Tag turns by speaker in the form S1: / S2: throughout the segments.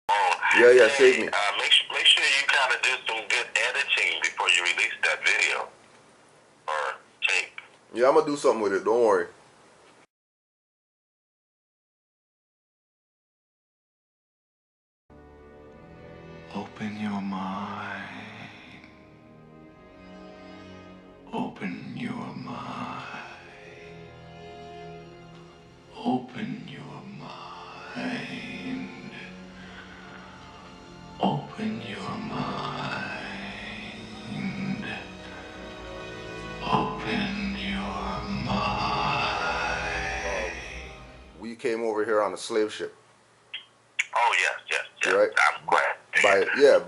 S1: Yeah, yeah, save
S2: Hey,
S1: me.
S2: make sure you kind of do some good editing before you release that video or tape.
S1: Yeah, I'm gonna do something with it. Don't worry.
S3: Open your mind. Open your mind. Open your mind. Open your mind. Open your mind.
S1: We came over here on a slave ship,
S2: Oh yes, yes, yes.
S1: right?
S2: I'm glad.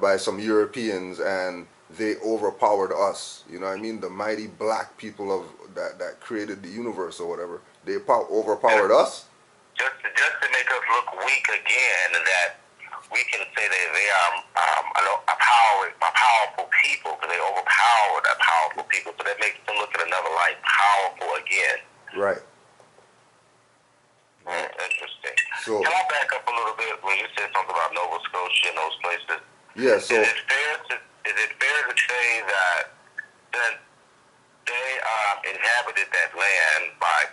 S1: By some Europeans, and they overpowered us. You know what I mean? The mighty black people of that created the universe or whatever. They overpowered us.
S2: Just to make us look weak again, that we can say that they are a powerful people, because they overpowered a powerful people. So that makes them look in another light powerful again.
S1: Right.
S2: Interesting.
S1: So
S2: Can I back up a little bit when you said something about Nova Scotia and those places?
S1: yeah. So
S2: Is it fair to say that since they inhabited that land by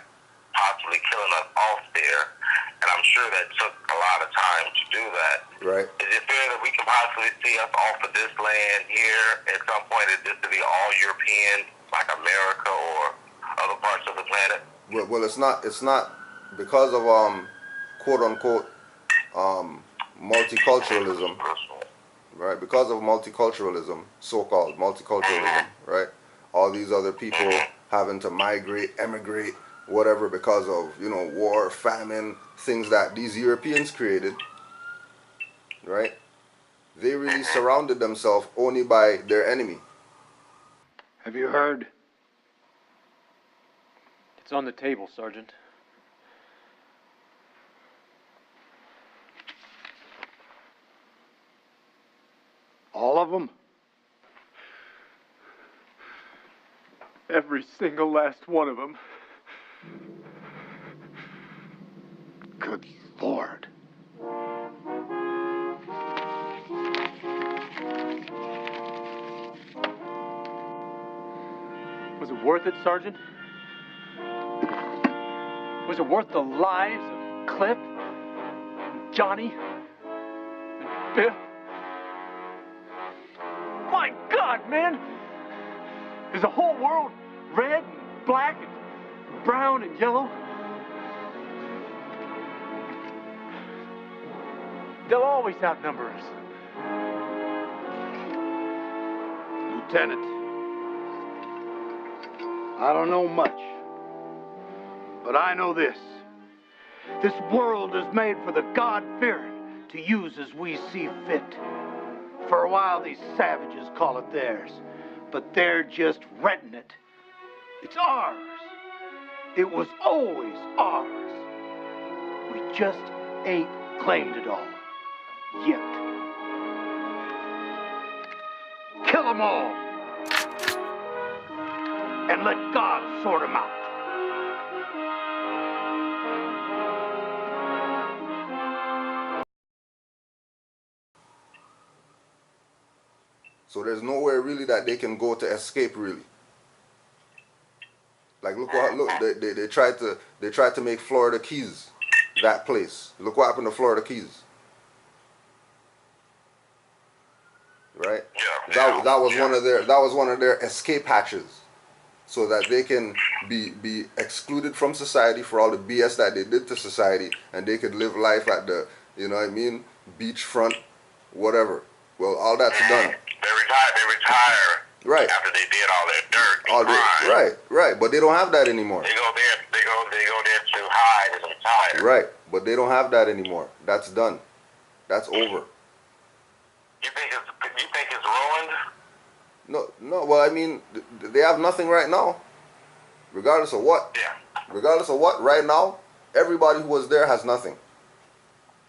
S2: possibly killing us off there, and I'm sure that took a lot of time to do that.
S1: right.
S2: Is it fair that we can possibly see us off of this land here at some point? Is this to be all European, like America or other parts of the planet?
S1: Well, it's not. It's not because of quote unquote multiculturalism, right? Because of multiculturalism, so-called multiculturalism, right? All these other people having to migrate, emigrate, whatever, because of, you know, war, famine, things that these Europeans created, right? They really surrounded themselves only by their enemy.
S4: Have you heard?
S5: It's on the table, Sergeant.
S4: All of them?
S5: Every single last one of them.
S4: Good Lord.
S5: Was it worth it, Sergeant? Was it worth the lives of Cliff, and Johnny, and Bill? My God, man! Is the whole world red and black and brown and yellow? They'll always outnumber us.
S4: Lieutenant, I don't know much, but I know this. This world is made for the God-fearing to use as we see fit. For a while, these savages call it theirs, but they're just renting it. It's ours. It was always ours. We just ain't claimed it all. Yet. Kill them all. And let God sort them out.
S1: So there's nowhere really that they can go to escape, really. Like look they tried to make Florida Keys that place. Look what happened to Florida Keys. Right?
S2: Yeah.
S1: That was one of their escape hatches, so that they can be excluded from society for all the BS that they did to society, and they could live life at the, you know what I mean, beachfront, whatever. Well, all that's done.
S2: They retire.
S1: Right.
S2: After they did all that dirt and crime.
S1: Right. But they don't have that anymore.
S2: They go there to hide and retire.
S1: Right. But they don't have that anymore. That's done. That's over.
S2: You think it's ruined?
S1: No. Well, I mean, they have nothing right now. Regardless of what.
S2: Yeah.
S1: Regardless of what, right now, everybody who was there has nothing.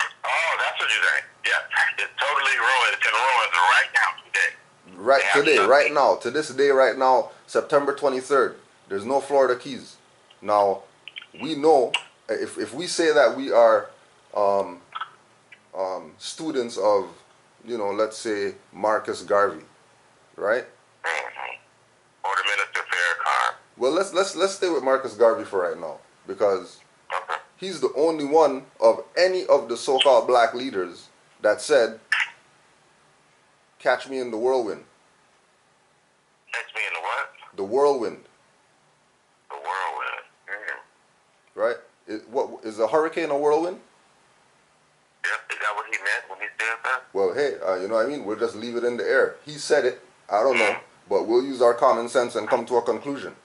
S2: Oh, that's what you're saying. Yeah. It's totally ruined. It's in ruins right now today.
S1: Right today, right now, to this day, right now, September 23rd, there's no Florida Keys. Now, we know if we say that we are students of, let's say Marcus Garvey, right?
S2: Or the Minister Farrakhan.
S1: Well, let's stay with Marcus Garvey for right now, because
S2: Okay.
S1: he's the only one of any of the so-called black leaders that said, "Catch me in the whirlwind."
S2: Catch me in the what?
S1: The whirlwind,
S2: The whirlwind.
S1: right? What is a hurricane a whirlwind?
S2: Yep. Is that what he meant when he said that?
S1: Well, hey, you know what I mean? We'll just leave it in the air. He said it. I don't know, but we'll use our common sense and come to a conclusion.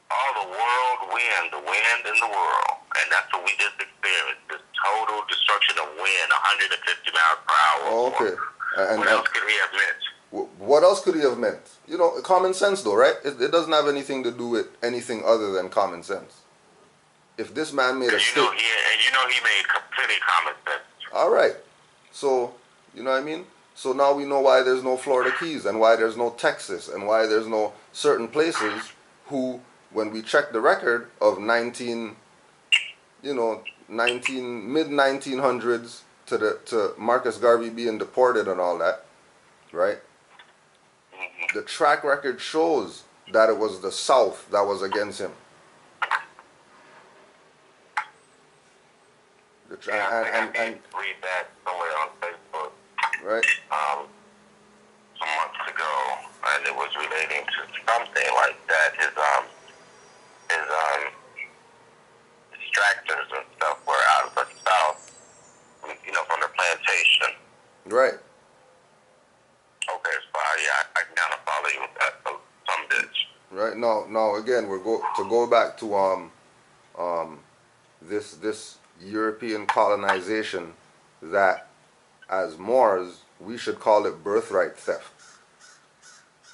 S2: The whirlwind, the wind in the world. And that's what we just experienced. This total destruction of wind, 150 miles per hour.
S1: Oh, okay.
S2: What else could he have meant?
S1: What else could he have meant? Common sense though, right? It doesn't have anything to do with anything other than common sense. If this man made a statement,
S2: he made plenty common sense.
S1: all right. So you know what I mean. So now we know why there's no Florida Keys and why there's no Texas and why there's no certain places who, when we check the record of mid 1900s to Marcus Garvey being deported and all that, right? The track record shows that it was the South that was against him.
S2: I did read that somewhere on Facebook.
S1: Right.
S2: Some months ago, and it was relating to something like that. His distractors and stuff were out of the South, from the plantation.
S1: Right.
S2: Okay, so I can kind of follow you with that some bits.
S1: Right. Now again, to go back to this European colonization, that as Moors we should call it birthright theft,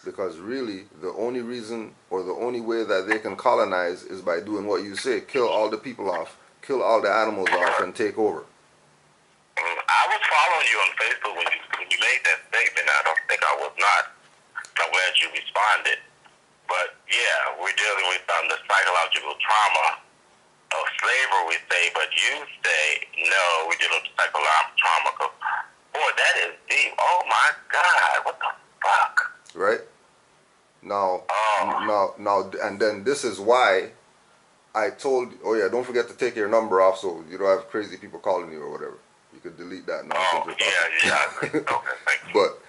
S1: because really the only reason or the only way that they can colonize is by doing what you say: kill all the people off, kill all the animals off, and take over.
S2: I was following you on Facebook when you made that statement. I don't think I was not. I'm glad you responded. But yeah, we're dealing with the psychological trauma of slavery, we say, but you say no, we're dealing with psychological trauma. Boy, that is deep. Oh my God, what the fuck?
S1: Right. Now, and then this is why I told. Oh yeah, don't forget to take your number off so you don't have crazy people calling you or whatever. You could delete that now.
S2: Oh yeah. Okay, thank you.
S1: But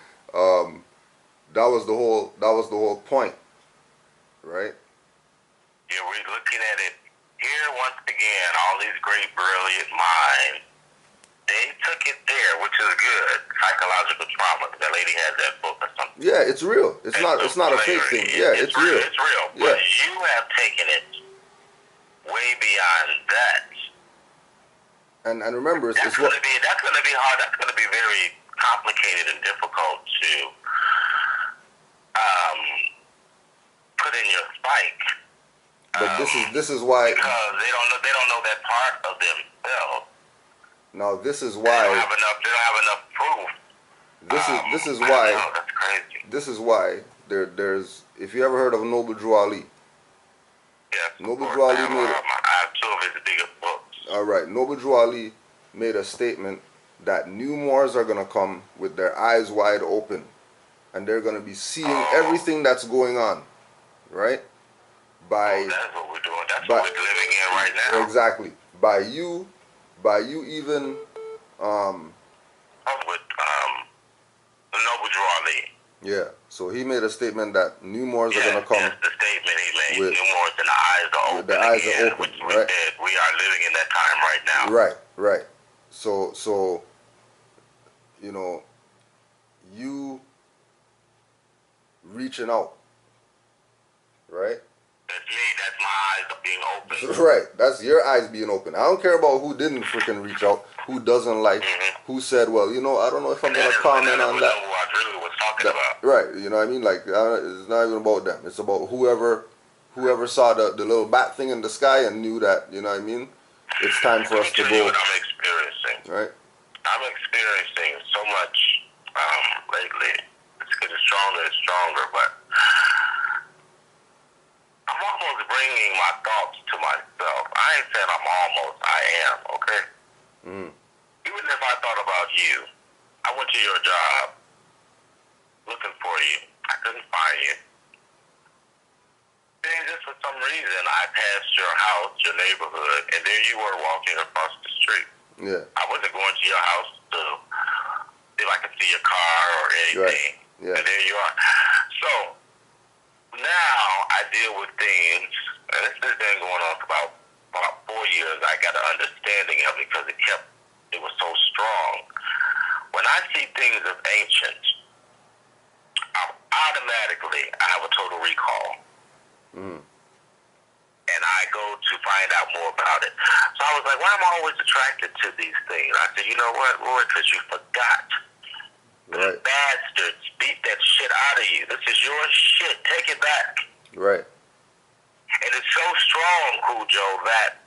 S1: that was the whole point, right?
S2: Yeah, we're looking at it here once again. All these great, brilliant minds, they took it there, which is good. Psychological trauma. That lady has that book or something.
S1: Yeah, it's real. It's not a fake thing. Yeah, it's real.
S2: It's real.
S1: Yeah.
S2: But you have taken it way beyond that.
S1: And remember,
S2: That's going to be hard. That's going to be very complicated and difficult to put in your spike.
S1: But this is why.
S2: Because they don't know that part of themselves.
S1: Now this is
S2: They
S1: why.
S2: don't have enough proof.
S1: This is
S2: I don't
S1: why.
S2: know, that's crazy.
S1: This is why there's. If you ever heard of Noble Drew Ali.
S2: Yes.
S1: Noble
S2: of
S1: Drew
S2: course.
S1: Ali
S2: I
S1: made it.
S2: have two of his biggest books.
S1: All right, Noble Drew Ali made a statement that new Moors are gonna come with their eyes wide open, and they're gonna be seeing everything that's going on, right?
S2: That's what we're doing. That's what we're living in right now.
S1: Exactly. By you even
S2: With Noble Drew Ali.
S1: yeah. So he made a statement that new Moors are gonna come.
S2: That's the statement he made.
S1: with-
S2: New Moors and the eyes are open.
S1: the eyes are
S2: again,
S1: open,
S2: which we
S1: right?
S2: said we are living in that time right now.
S1: Right. So you reaching out, right?
S2: That's me. That's my eyes being open.
S1: Right. That's your eyes being open. I don't care about who didn't freaking reach out, who doesn't like, who said, well, I don't know if I'm gonna comment on that.
S2: What I really was talking about.
S1: Right. You know what I mean? Like it's not even about them. It's about whoever saw the little bat thing in the sky and knew that. You know what I mean? It's time for us to
S2: Let me tell you
S1: go.
S2: what I'm experiencing.
S1: Right.
S2: I'm experiencing so much lately. It's getting stronger and stronger, but I'm almost bringing my thoughts to myself. I ain't saying I'm almost. I am, okay?
S1: Mm.
S2: even if I thought about you, I went to your job looking for you. I couldn't find you. Then just for some reason, I passed your house, your neighborhood, and there you were walking across the street.
S1: Yeah.
S2: I wasn't going to your house to see if I could see your car or anything.
S1: Right. Yeah.
S2: And there you are. So now I deal with things, and this has been going on for about 4 years. I got an understanding of it because it was so strong. When I see things of ancient, automatically I have a total recall.
S1: Mm-hmm.
S2: And I go to find out more about it. So I was like, why am I always attracted to these things? I said, you know what, Roy, because you forgot.
S1: Right.
S2: The bastards beat that shit out of you. This is your shit. Take it back.
S1: Right.
S2: And it's so strong, Cujo, that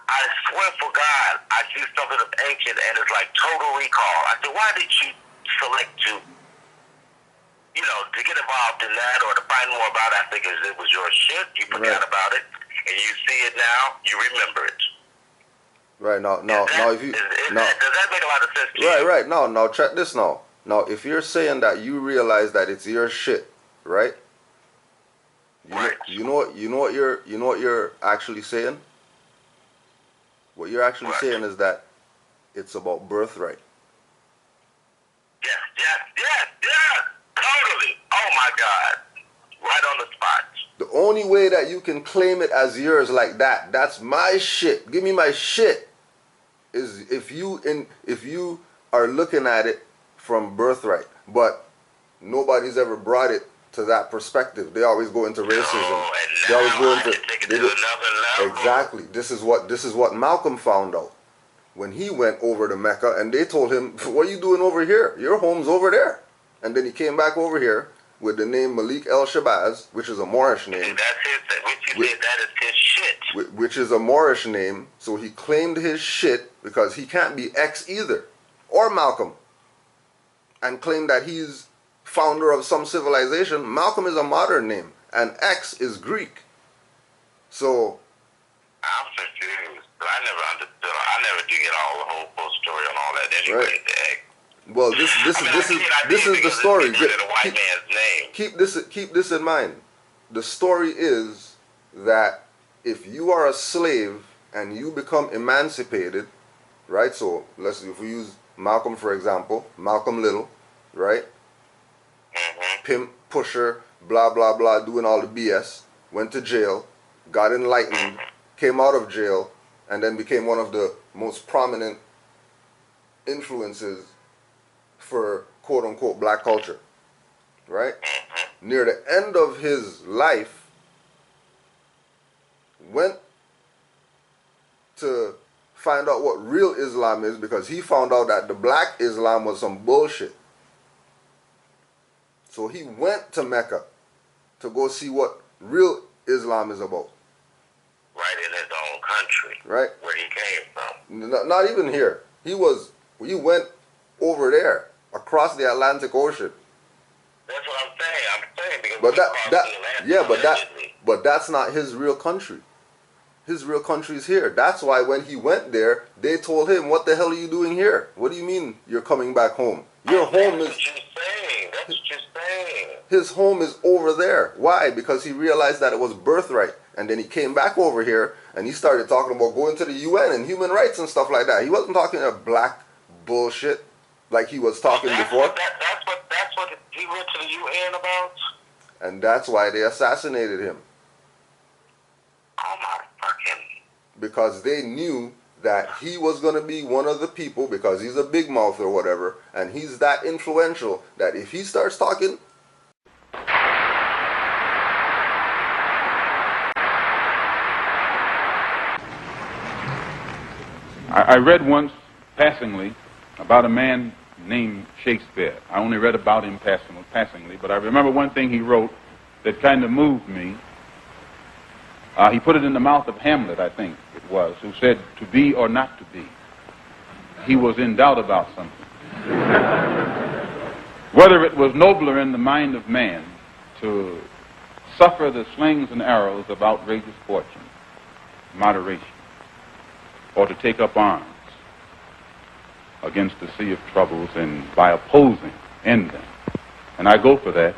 S2: I swear for God, I see something of ancient and it's like total recall. I said, why did you select to get involved in that or to find more about it? I think it was your shit. You forgot about it, and you see it now. You remember it.
S1: Right. Now, if you
S2: does that make a lot of sense to you?
S1: Right. Now, check this now. Now, if you're saying that you realize that it's your shit, right? You know what you're actually saying? What you're actually saying is that it's about birthright.
S2: Yes. Totally. Oh my God. Right on the spot.
S1: The only way that you can claim it as yours like that, that's my shit. Give me my shit. Is if you are looking at it from birthright, but nobody's ever brought it to that perspective. They always go into racism. They always go into
S2: take it to another level.
S1: Exactly. This is what Malcolm found out when he went over to Mecca, and they told him, "What are you doing over here? Your home's over there." And then he came back over here with the name Malik El Shabazz, which is a Moorish name.
S2: That's his. Which you said that is his shit.
S1: Which is a Moorish name. So he claimed his shit because he can't be X either, or Malcolm, and claim that he's founder of some civilization. Malcolm is a modern name, and X is Greek. So
S2: I'm confused. I never understood. I never do get all the whole full story on all that anyway.
S1: Right. Well, this is the story. Keep this in mind. The story is that if you are a slave and you become emancipated, right? So if we use Malcolm for example, Malcolm Little, right?
S2: Mm-hmm.
S1: Pimp, pusher, blah blah blah, doing all the BS. Went to jail, got enlightened, came out of jail, and then became one of the most prominent influences for quote-unquote black culture, right? Near the end of his life, went to find out what real Islam is because he found out that the black Islam was some bullshit. So he went to Mecca to go see what real Islam is about.
S2: Right in his own country.
S1: Right.
S2: Where he came from.
S1: Not even here. He went over there, across the Atlantic Ocean.
S2: That's what I'm saying. Because
S1: but that's not his real country. His real country is here. That's why when he went there, they told him, "What the hell are you doing here? What do you mean you're coming back home? Your home is."
S2: That's what you're saying.
S1: His home is over there. Why? Because he realized that it was birthright, and then he came back over here and he started talking about going to the UN and human rights and stuff like that. He wasn't talking about black bullshit like he was talking before.
S2: That's what he went to the UN about.
S1: And that's why they assassinated him.
S2: Oh my fucking.
S1: Because they knew that he was going to be one of the people, because he's a big mouth or whatever, and he's that influential that if he starts talking.
S6: I read once, passingly, about a man named Shakespeare. I only read about him passingly, but I remember one thing he wrote that kind of moved me. He put it in the mouth of Hamlet, I think it was, who said, "To be or not to be." He was in doubt about something. Whether it was nobler in the mind of man to suffer the slings and arrows of outrageous fortune, moderation, or to take up arms against the sea of troubles and by opposing, end them. And I go for that.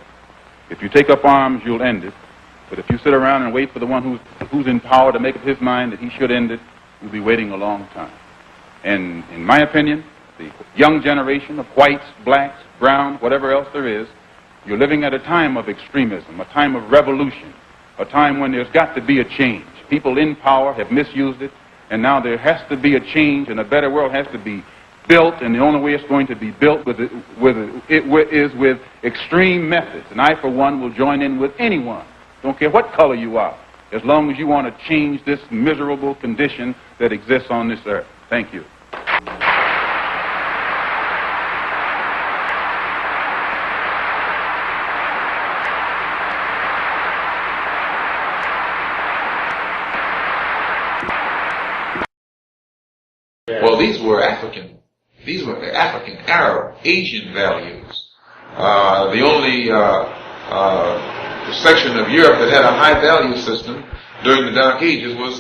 S6: If you take up arms, you'll end it. But if you sit around and wait for the one who's in power to make up his mind that he should end it, you'll be waiting a long time. And in my opinion, the young generation of whites, blacks, browns, whatever else there is, you're living at a time of extremism, a time of revolution, a time when there's got to be a change. People in power have misused it, and now there has to be a change, and a better world has to be built, and the only way it's going to be built is with extreme methods. And I, for one, will join in with anyone, don't care what color you are, as long as you want to change this miserable condition that exists on this earth. Thank you.
S7: Well, these were African, Arab, Asian values. The only section of Europe that had a high value system during the Dark Ages were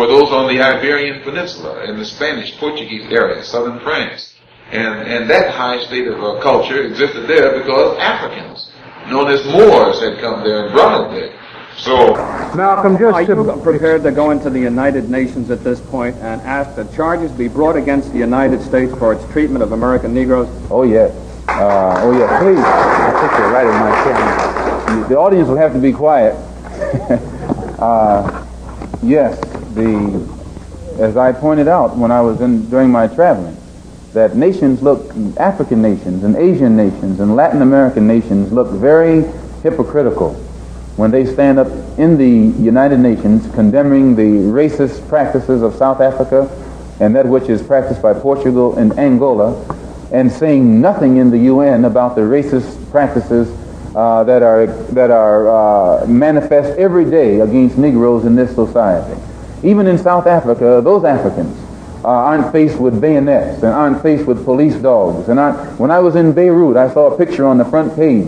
S7: those on the Iberian Peninsula in the Spanish, Portuguese area, southern France. And that high state of culture existed there because Africans, known as Moors, had come there and brought it there. So,
S8: Malcolm, are you prepared to go into the United Nations at this point and ask that charges be brought against the United States for its treatment of American Negroes?
S6: Oh, yes. Please. I think you're right in my camera. The audience will have to be quiet. Yes, as I pointed out when I was during my traveling, that African nations and Asian nations and Latin American nations look very hypocritical when they stand up in the United Nations condemning the racist practices of South Africa and that which is practiced by Portugal and Angola, and saying nothing in the UN about the racist practices that are manifest every day against Negroes in this society. Even in South Africa, those Africans aren't faced with bayonets and aren't faced with police dogs. And when I was in Beirut, I saw a picture on the front page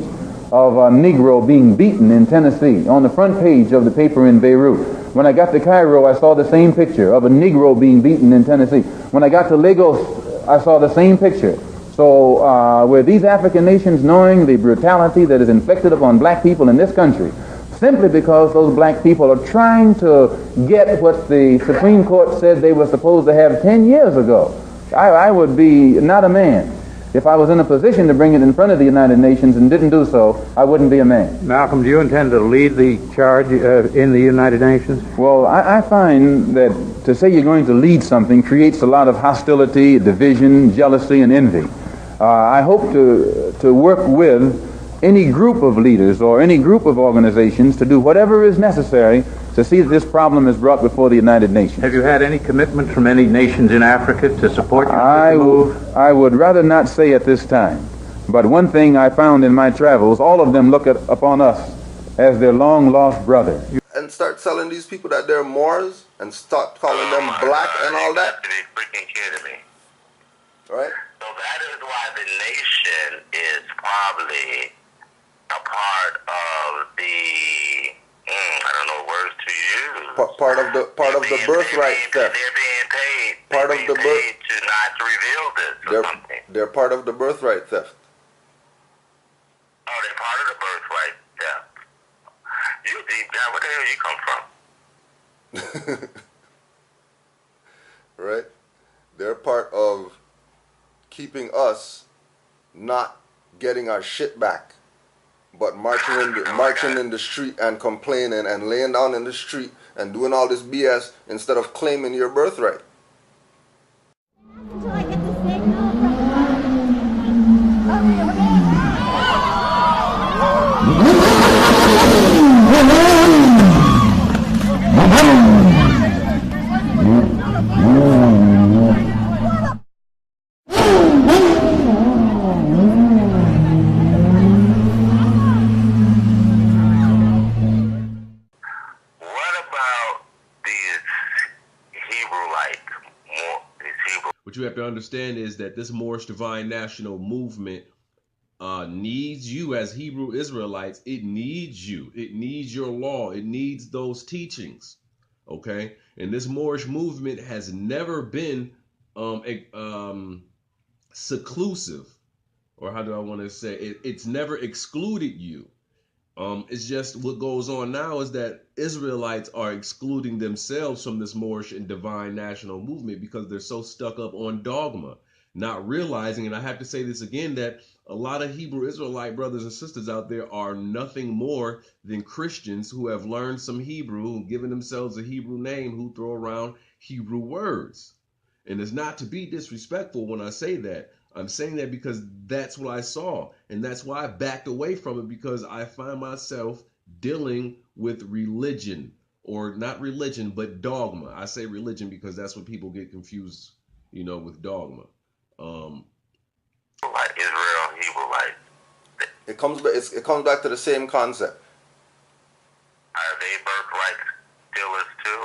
S6: of a Negro being beaten in Tennessee, on the front page of the paper in Beirut. When I got to Cairo, I saw the same picture of a Negro being beaten in Tennessee. When I got to Lagos, I saw the same picture. So were these African nations knowing the brutality that is inflicted upon black people in this country, simply because those black people are trying to get what the Supreme Court said they were supposed to have 10 years ago? I would be not a man. If I was in a position to bring it in front of the United Nations and didn't do so, I wouldn't be a man.
S8: Malcolm, do you intend to lead the charge in the United Nations?
S6: Well, I find that to say you're going to lead something creates a lot of hostility, division, jealousy, and envy. I hope to work with any group of leaders or any group of organizations to do whatever is necessary to see that this problem is brought before the United Nations.
S8: Have you had any commitment from any nations in Africa to support your move?
S6: I would rather not say at this time. But one thing I found in my travels, all of them look upon us as their long-lost brother.
S1: And start telling these people that they're Moors and start calling them black and all that.
S2: They freaking kidding me.
S1: Right?
S2: So that is why the nation is probably a part of the I don't know words to use.
S1: Part of the birthright theft.
S2: They're being paid.
S1: Part of the
S2: paid to not to reveal this or something.
S1: They're part of the birthright theft.
S2: Oh, they're part of the birthright theft. You deep down, where the hell you come from?
S1: Right? They're part of keeping us not getting our shit back, but marching in the street and complaining and laying down in the street and doing all this BS instead of claiming your birthright.
S9: Until I get the signal
S10: What you have to understand is that this Moorish Divine National Movement needs you as Hebrew Israelites. It needs you. It needs your law. It needs those teachings. Okay? And this Moorish movement has never been seclusive, or how do I want to say it? It's never excluded you. It's just what goes on now is that Israelites are excluding themselves from this Moorish and divine national movement because they're so stuck up on dogma, not realizing, and I have to say this again, that a lot of Hebrew Israelite brothers and sisters out there are nothing more than Christians who have learned some Hebrew, who given themselves a Hebrew name, who throw around Hebrew words. And it's not to be disrespectful when I say that. I'm saying that because that's what I saw. And that's why I backed away from it, because I find myself dealing with religion, or not religion, but dogma. I say religion because that's what people get confused, with dogma.
S2: Like Israel, Hebrew, like
S1: It comes back to the same concept.
S2: are they birthright stealers too,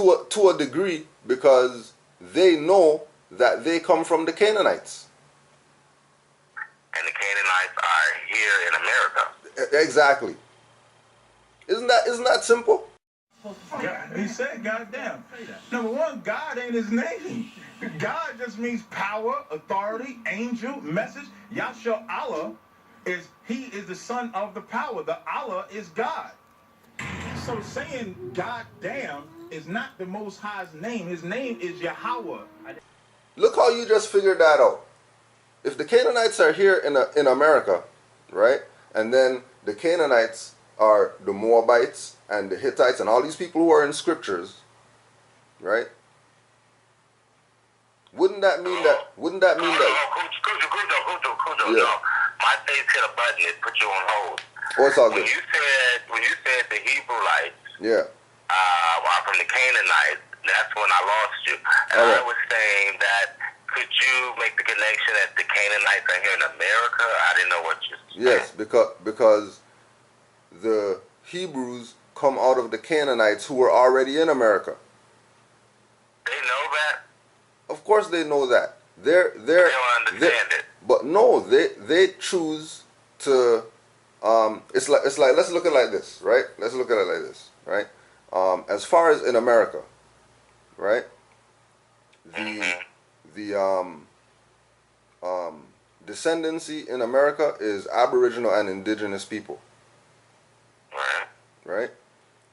S2: or
S1: To a degree, because they know that they come from the Canaanites.
S2: and the Canaanites are here in America?
S1: Exactly. Isn't that simple?
S9: God, he said, goddamn. Number one, God ain't his name. God just means power, authority, angel, message. Yahshua Allah he is the son of the power. The Allah is God. So saying goddamn is not the Most High's name. His name is Yahweh.
S1: Look how you just figured that out. If the Canaanites are here in America, right, and then the Canaanites are the Moabites and the Hittites and all these people who are in scriptures, right? Wouldn't that mean that?
S2: Cujo,
S1: Yeah.
S2: no. My face hit a button that put you on hold.
S1: Oh, it's all
S2: When
S1: good.
S2: you said the Hebrewites
S1: Yeah.
S2: are from the Canaanites, that's when I lost you. And
S1: All right.
S2: I was saying that, could you make the connection that the Canaanites are here in America? I didn't know what you said.
S1: Yes, because the Hebrews come out of the Canaanites who were already in America.
S2: They know that?
S1: Of course they know that.
S2: They don't understand it.
S1: But no, they choose to it's like let's look at it like this, right? Let's look at it like this, right? As far as in America, right? The descendancy in America is Aboriginal and Indigenous people. Right?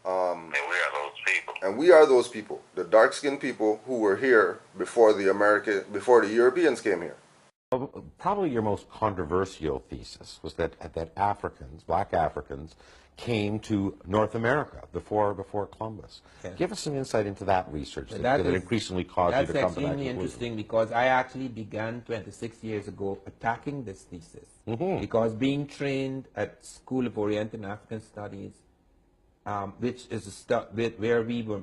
S2: And we are those people.
S1: And we are those people, the dark-skinned people who were here before the Europeans came here.
S11: Probably your most controversial thesis was that Africans, black Africans, came to North America before Columbus.
S12: Yes.
S11: Give us some insight into that research that increasingly caused you to come to that
S12: That's
S11: conclusion.
S12: extremely interesting, because I actually began 26 years ago attacking this thesis. Because being trained at School of Oriental and African Studies, which is where we were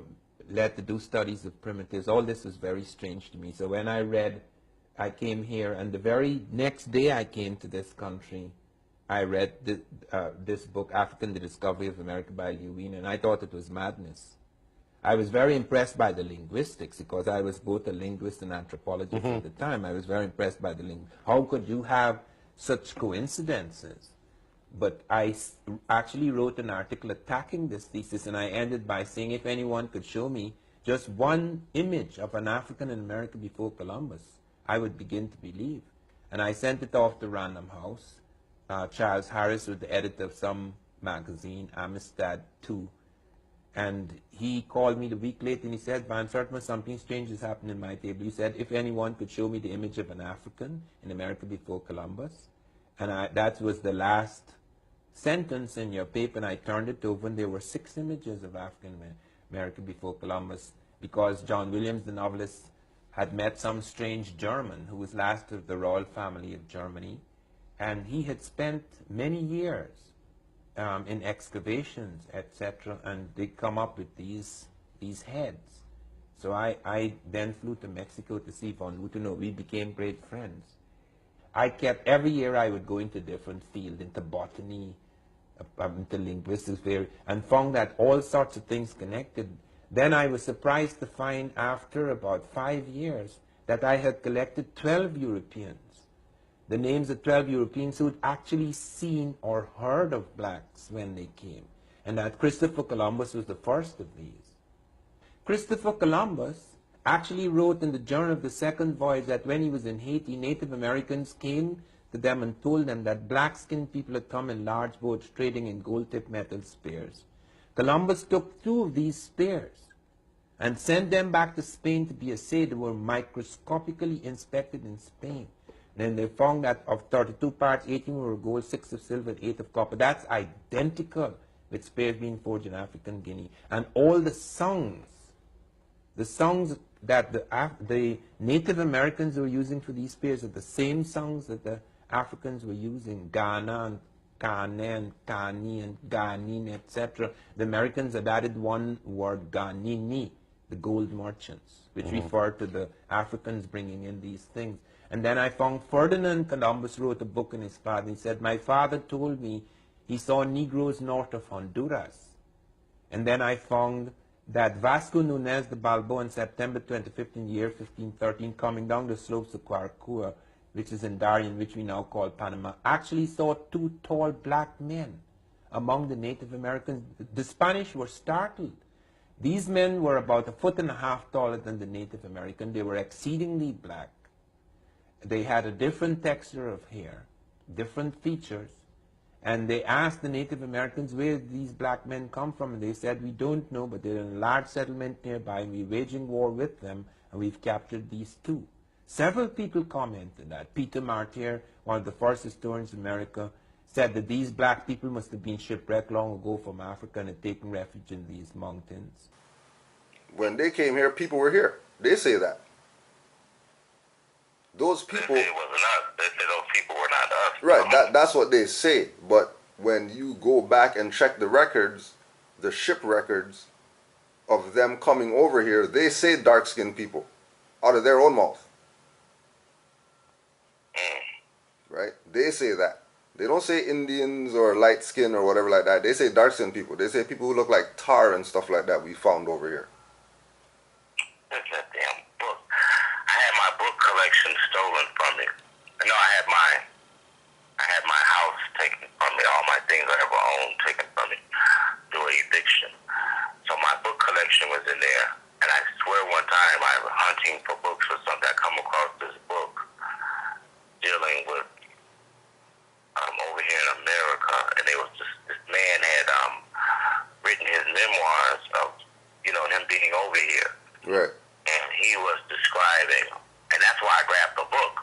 S12: led to do studies of primitives, all this was very strange to me. So when I came here, and the very next day I came to this country, I read this book, African, The Discovery of America by Lewin, and I thought it was madness. I was very impressed by the linguistics, because I was both a linguist and anthropologist at the time. I was very impressed by the how could you have such coincidences? But I actually wrote an article attacking this thesis, and I ended by saying, if anyone could show me just one image of an African in America before Columbus, I would begin to believe. And I sent it off to Random House. Charles Harris was the editor of some magazine, Amistad 2. And he called me the week later and he said, Van Sertman, something strange has happened in my table. He said, if anyone could show me the image of an African in America before Columbus. And that was the last sentence in your paper, and I turned it over, and there were 6 images of African America before Columbus, because John Williams, the novelist, had met some strange German who was last of the royal family of Germany, and he had spent many years in excavations, etc., and they come up with these heads. So I then flew to Mexico to see von Lutenau. We became great friends. Every year I would go into different fields, into botany, into linguistics, and found that all sorts of things connected. Then I was surprised to find, after about 5 years, that I had collected 12 Europeans, the names of 12 Europeans who had actually seen or heard of blacks when they came, and that Christopher Columbus was the first of these. Christopher Columbus actually wrote in the journal of the second voyage that when he was in Haiti, Native Americans came to them and told them that black-skinned people had come in large boats trading in gold-tipped metal spears. Columbus took 2 of these spears and sent them back to Spain to be assayed. They were microscopically inspected in Spain. Then they found that of 32 parts, 18 were gold, 6 of silver, 8 of copper. That's identical with spears being forged in African Guinea. And all the songs that the Native Americans were using for these spears are the same songs that the Africans were using, Ghana and Kane and Kani and Ghanin, etc. The Americans had added one word, Ghanini, the gold merchants, which referred to the Africans bringing in these things. And then I found Ferdinand Columbus wrote a book in his father. He said, my father told me he saw Negroes north of Honduras. And then I found that Vasco Nunez de Balboa in September 25th in the year 1513, coming down the slopes of Caracua, which is in Darien, which we now call Panama, actually saw 2 tall black men among the Native Americans. The Spanish were startled. These men were about 1.5 feet taller than the Native American. They were exceedingly black. They had a different texture of hair, different features. And they asked the Native Americans where these black men come from. And they said, we don't know, but they're in a large settlement nearby, and we're waging war with them, and we've captured these 2. Several people commented that. Peter Martyr, one of the first historians of America, said that these black people must have been shipwrecked long ago from Africa and had taken refuge in these mountains.
S1: When they came here, people were here. They say that. Those people...
S2: They say it wasn't us. They say those people were not us.
S1: Right, that's what they say. But when you go back and check the records, the ship records of them coming over here, they say dark-skinned people out of their own mouth. Right? They say that. They don't say Indians or light skin or whatever like that. They say dark-skinned people. They say people who look like tar and stuff like that we found over here.
S2: That's that damn book. I had my book collection stolen from me. No, I had my house taken from me, all my things I ever owned taken from me through eviction. So my book collection was in there. And I swear one time I was hunting for books or something. I come across this book dealing with over here in America, and it was just, this man had written his memoirs of, him being over here.
S1: Right.
S2: And he was describing, and that's why I grabbed the book.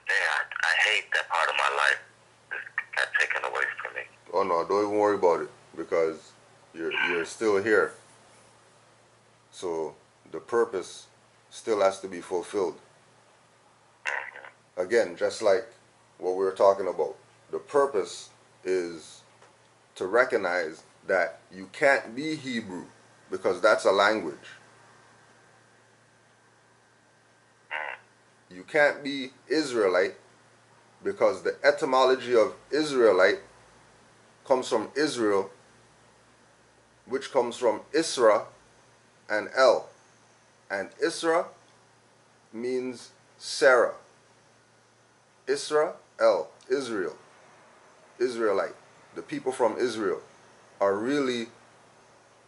S2: Man, I hate that part of my life that got taken away from me.
S1: Oh no, don't even worry about it, because you're still here. So the purpose still has to be fulfilled. Again, just like what we were talking about, the purpose is to recognize that you can't be Hebrew because that's a language. You can't be Israelite because the etymology of Israelite comes from Israel, which comes from Isra and El. And Isra means Sarah. Isra, El, Israel, Israelite. The people from Israel are really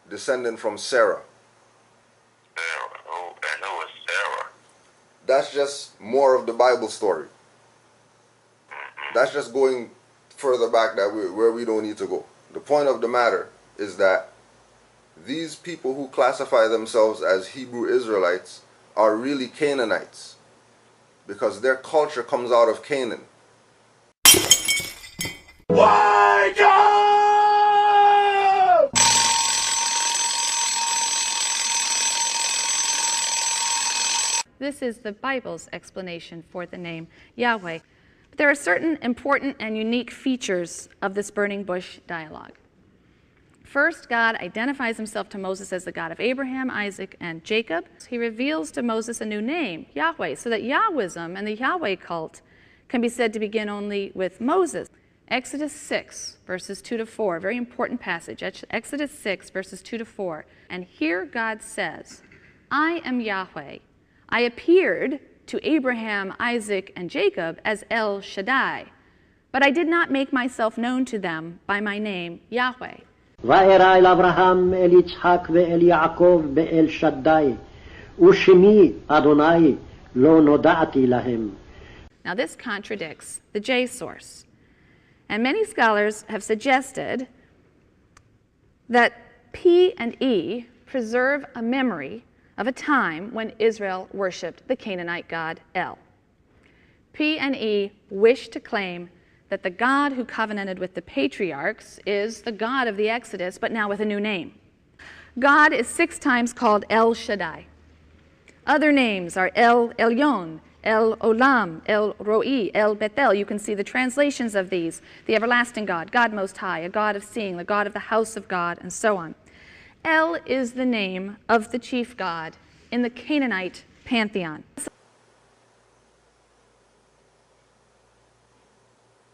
S1: descendant from Sarah.
S2: And who is Sarah?
S1: That's just more of the Bible story. That's just going further back where we don't need to go. The point of the matter is that these people who classify themselves as Hebrew Israelites are really Canaanites, because their culture comes out of Canaan.
S5: Wake up!
S13: This is the Bible's explanation for the name Yahweh. But there are certain important and unique features of this burning bush dialogue. First, God identifies himself to Moses as the God of Abraham, Isaac, and Jacob. He reveals to Moses a new name, Yahweh, so that Yahwism and the Yahweh cult can be said to begin only with Moses. Exodus 6, verses 2 to 4, very important passage. Exodus 6, verses 2 to 4. And here God says, I am Yahweh. I appeared to Abraham, Isaac, and Jacob as El Shaddai, but I did not make myself known to them by my name, Yahweh.
S14: וארא אל אברהם, אל יצחק ואל יעקב באל שדי, ושמי אדוני לא נודעתי להם.
S13: Now this contradicts the J source. And many scholars have suggested that P and E preserve a memory of a time when Israel worshipped the Canaanite god El. P and E wish to claim that the God who covenanted with the patriarchs is the God of the Exodus, but now with a new name. God is 6 times called El Shaddai. Other names are El Elyon, El Olam, El Roi, El Bethel. You can see the translations of these. The everlasting God, God Most High, a God of seeing, the God of the house of God, and so on. El is the name of the chief god in the Canaanite pantheon.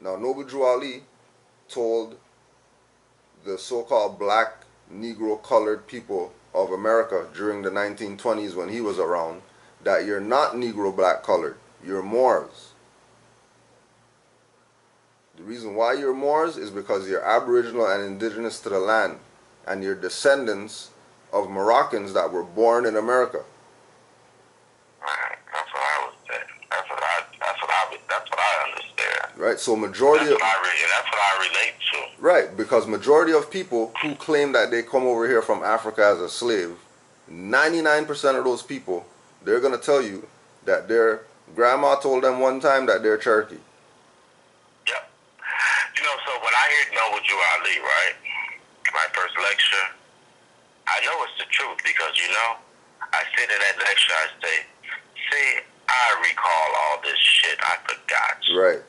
S1: Now, Noble Drew Ali told the so-called black, Negro colored people of America during the 1920s when he was around that you're not Negro black colored, you're Moors. The reason why you're Moors is because you're Aboriginal and indigenous to the land, and you're descendants of Moroccans that were born in America.
S2: Right, that's what I was saying. That's what I understand.
S1: Right, so majority
S2: that's what I relate to.
S1: Right, because majority of people who claim that they come over here from Africa as a slave, 99% of those people, they're going to tell you that their grandma told them one time that they're Cherokee.
S2: Yep. You know, so when I hear Noble Drew Ali, right, my first lecture, I know it's the truth because, you know, I sit in that lecture, I say, see, I recall all this shit I forgot.
S1: Right.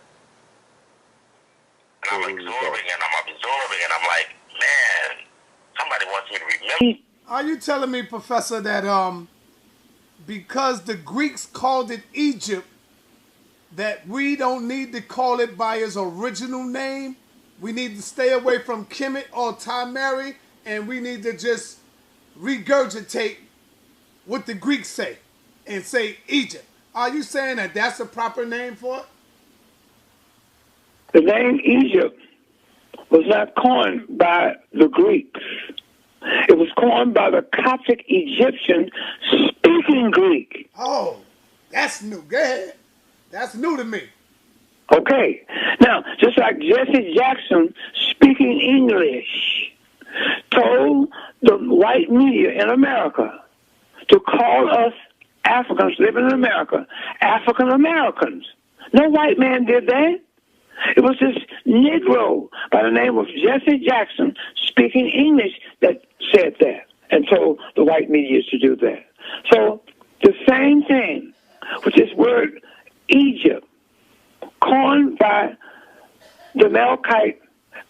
S2: And I'm absorbing and I'm like, man, somebody wants me to remember.
S15: Are you telling me, Professor, that because the Greeks called it Egypt, that we don't need to call it by its original name? We need to stay away from Kemet or Timeri, and we need to just regurgitate what the Greeks say and say Egypt. Are you saying that that's a proper name for it?
S16: The name Egypt was not coined by the Greeks. It was coined by the Coptic Egyptian speaking Greek.
S15: Oh, that's new. Go ahead. That's new to me.
S16: Okay. Now, just like Jesse Jackson speaking English told the white media in America to call us Africans living in America African Americans. No white man did that. It was this Negro by the name of Jesse Jackson speaking English that said that and told the white media to do that. So the same thing with this word Egypt, coined by the Melkite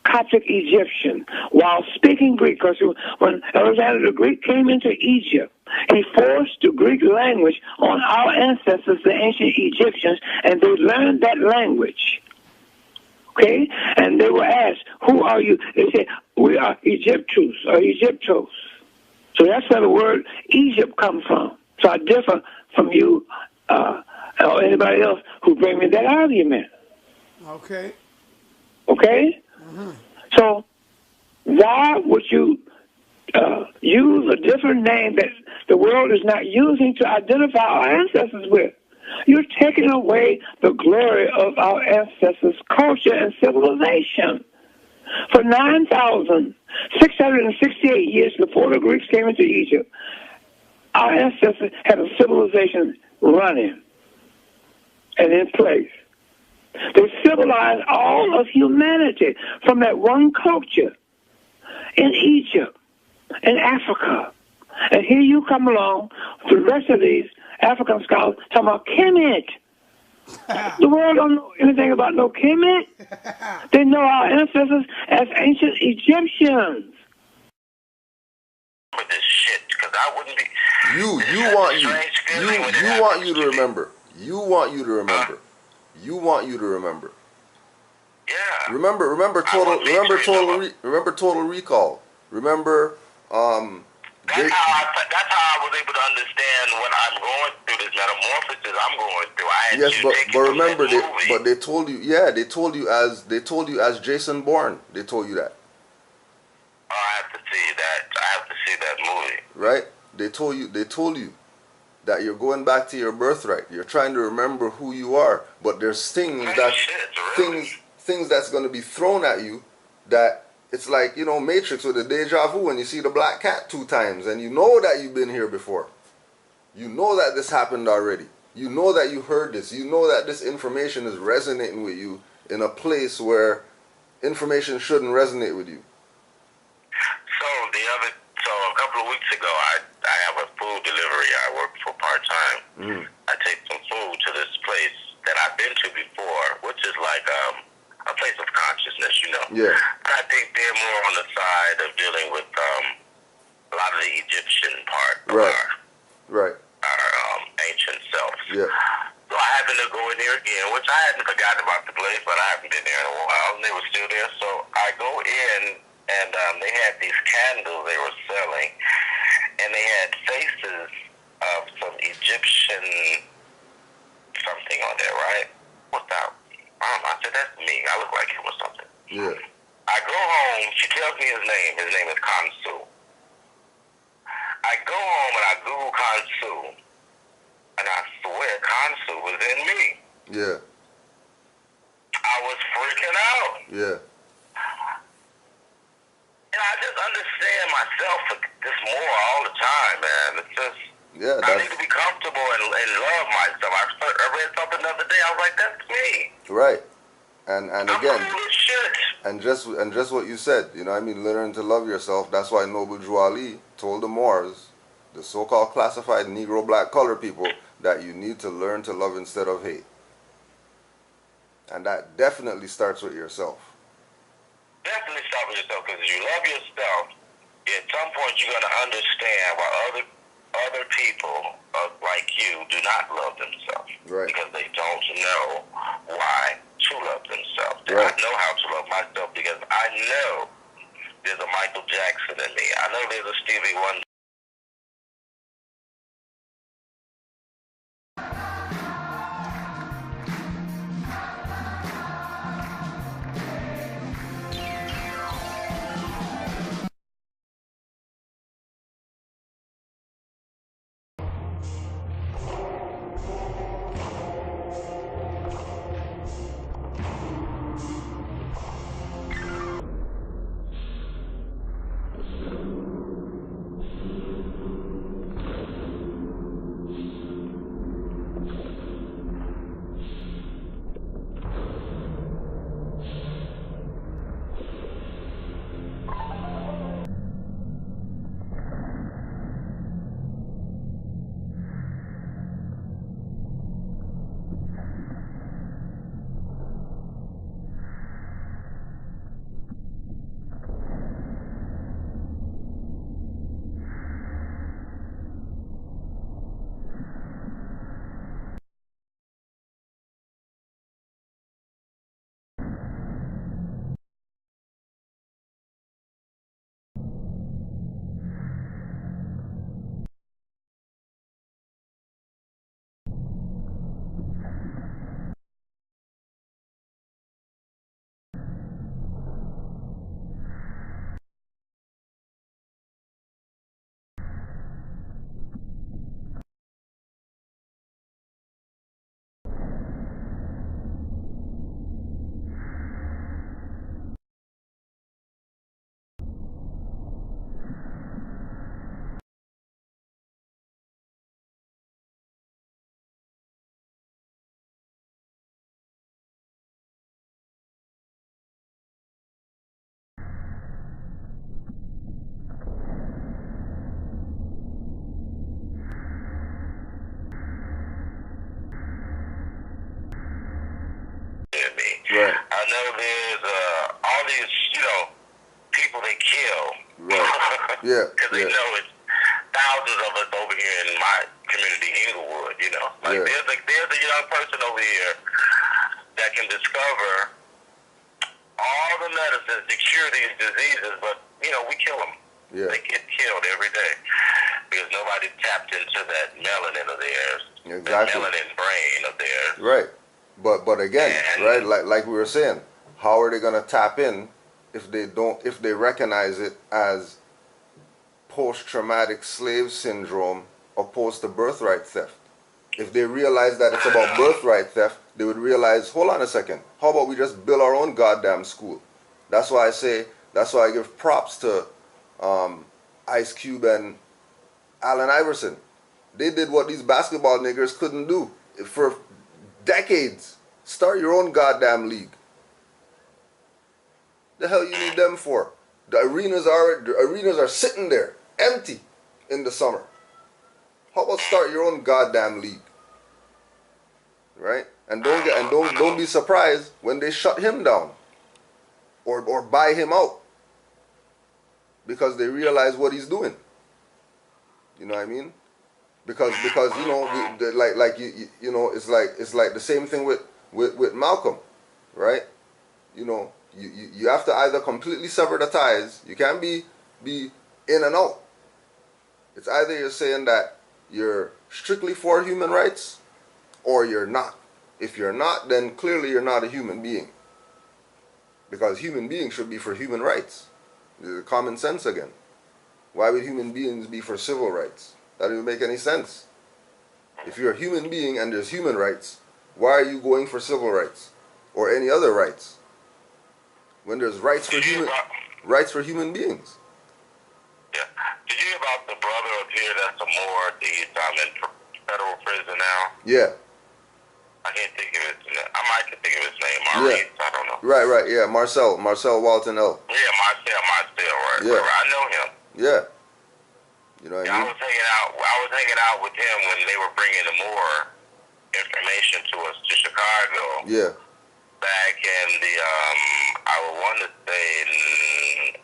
S16: Coptic Egyptian while speaking Greek, because when Alexander the Greek came into Egypt, he forced the Greek language on our ancestors, the ancient Egyptians, and they learned that language. Okay? And they were asked, who are you? They said, we are Egyptus or Egyptos. So that's where the word Egypt comes from. So I differ from you or anybody else who bring me that argument.
S15: Okay.
S16: Okay?
S15: Mm-hmm.
S16: So why would you use a different name that the world is not using to identify our ancestors with? You're taking away the glory of our ancestors' culture and civilization. For 9,668 years before the Greeks came into Egypt, our ancestors had a civilization running and in place. They civilized all of humanity from that one culture in Egypt, in Africa. And here you come along, the rest of these African scholars talking about Kemet. The world don't know anything about no Kemet. They know our ancestors as ancient Egyptians.
S2: With this shit, because I wouldn't be.
S1: You want you to remember. You want you to remember. You want you to remember.
S2: Yeah.
S1: Remember Total Recall. Remember
S2: That's how I was able to understand when I'm going through this metamorphosis I'm going through.
S1: Yes, but remember they told you, yeah, they told you as Jason Bourne. They told you that.
S2: As see that. I have to see that movie.
S1: Right? They told you that you're going back to your birthright. You're trying to remember who you are, but there's things things that's going to be thrown at you that it's like, you know, Matrix with the deja vu when you see the black cat 2 times and you know that you've been here before. You know that this happened already. You know that you heard this. You know that this information is resonating with you in a place where information shouldn't resonate with you.
S2: So a couple of weeks ago, I have a food delivery. I work for part-time. I take some food to this place that I've been to before, which is like a place of consciousness, you know.
S1: Yeah.
S2: I think they're more on the side of dealing with a lot of the Egyptian part of our ancient selves.
S1: Yeah.
S2: So I happened to go in there again, which I hadn't forgotten about the place, but I haven't been there in a while, and they were still there. So I go in, and they had these candles they were selling, and they had faces of some Egyptian something on there, right? What's that? I said, that's me. I look like him or something.
S1: Yeah.
S2: I go home. She tells me his name. His name is Kansu. I go home and I Google Kansu, and I swear Kansu was in me.
S1: Yeah.
S2: I was freaking out.
S1: Yeah.
S2: And I just understand myself this more all the time, man. It's just, I need to be comfortable and love myself. I read something the other day. I was like, that's me.
S1: Right. And again,
S2: cool as shit.
S1: and just what you said, you know what I mean, learning to love yourself. That's why Noble Drew Ali told the Moors, the so-called classified Negro black color people, that you need to learn to love instead of hate. And that definitely starts with yourself.
S2: Definitely start with yourself, because if you love yourself, at some point you're going to understand why other people like you do not love themselves.
S1: Right.
S2: Because they don't know why to love themselves.
S1: Right.
S2: I know how to love myself because I know there's a Michael Jackson in me. I know there's a Stevie Wonder.
S1: Right.
S2: I know there's all these, people they kill.
S1: Right. Yeah.
S2: Because they know it's thousands of us over here in my community, Inglewood, Like there's a young person over here that can discover all the medicines to cure these diseases, but, we kill them.
S1: Yeah.
S2: They get killed every day because nobody tapped into that melanin of theirs.
S1: Exactly.
S2: That melanin brain of theirs.
S1: Right. But again, right, like we were saying, how are they gonna tap in if they recognize it as post-traumatic slave syndrome opposed to birthright theft. If they realize that it's about birthright theft, they would realize, hold on a second, how about we just build our own goddamn school? That's why I give props to Ice Cube and Allen Iverson. They did what these basketball niggers couldn't do for decades. Start your own goddamn league. The hell you need them for? The arenas are sitting there empty in the summer. How about start your own goddamn league? Right? And don't be surprised when they shut him down or buy him out because they realize what he's doing. You know what I mean? Because you know it's like the same thing with Malcolm, right? You know, you have to either completely sever the ties. You can't be in and out. It's either you're saying that you're strictly for human rights or you're not. If you're not, then clearly you're not a human being. Because human beings should be for human rights. Common sense again. Why would human beings be for civil rights? That doesn't make any sense. If you're a human being and there's human rights, why are you going for civil rights or any other rights when there's rights for human beings?
S2: Yeah. Did you hear about the brother up here that's a Moor? He's in federal prison now.
S1: Yeah.
S2: I can't think of his name. I might can think of his name. Maurice, I don't know.
S1: Right. Yeah, Marcel Walton L.
S2: Yeah, Marcel. Right.
S1: Yeah.
S2: I know him.
S1: Yeah. You know what I mean?
S2: I was hanging out with him when they were bringing the Moor information to us to Chicago.
S1: Yeah.
S2: Back in the I would want to say in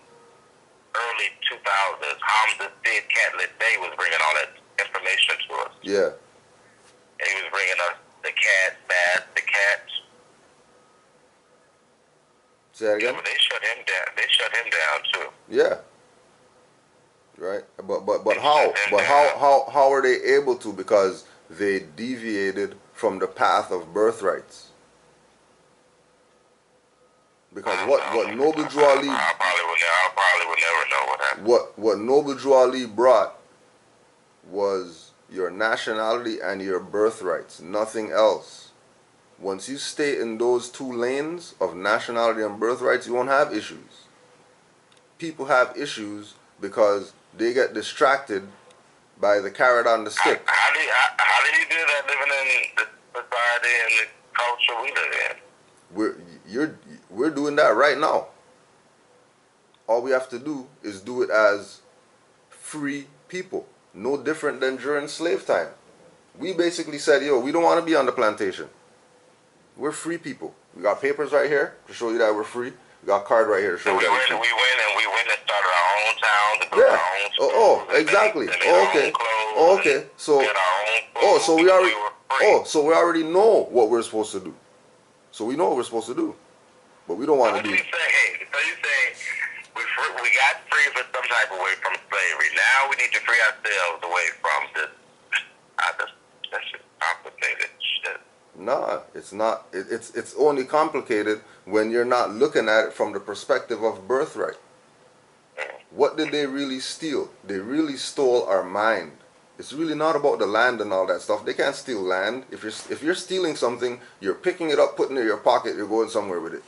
S2: early 2000s, Hamza Sid Catlett Day was bringing all that information to us.
S1: Yeah.
S2: And he was bringing us the cat, the cats.
S1: Say that again?
S2: Yeah, but they shut him down. They shut him down too.
S1: Yeah. Right. But how are they able to? Because they deviated from the path of birthrights. Because what Noble Drew Ali,
S2: I probably would never know what happened.
S1: What Noble Drew Ali brought was your nationality and your birthrights, nothing else. Once you stay in those two lanes of nationality and birthrights, you won't have issues. People have issues because they get distracted by the carrot on the stick.
S2: How do you do that living in the society and the culture we live in?
S1: We're doing that right now. All we have to do is do it as free people. No different than during slave time. We basically said, yo, we don't want to be on the plantation. We're free people. We got papers right here to show you that we're free. We got a card right here to show you that we're free.
S2: We went and started our own town, to build our own schools.
S1: Oh, exactly. Okay. So we already know what we're supposed to do. So we know what we're supposed to do. But we don't want to do it.
S2: So you say we got free for some type of way from slavery. Now we need to free ourselves away from this. That's just complicated shit.
S1: Nah, it's not. It's only complicated when you're not looking at it from the perspective of birthright. What did they really steal? They really stole our mind. It's really not about the land and all that stuff. They can't steal land. If you're stealing something, you're picking it up, putting it in your pocket, you're going somewhere with it.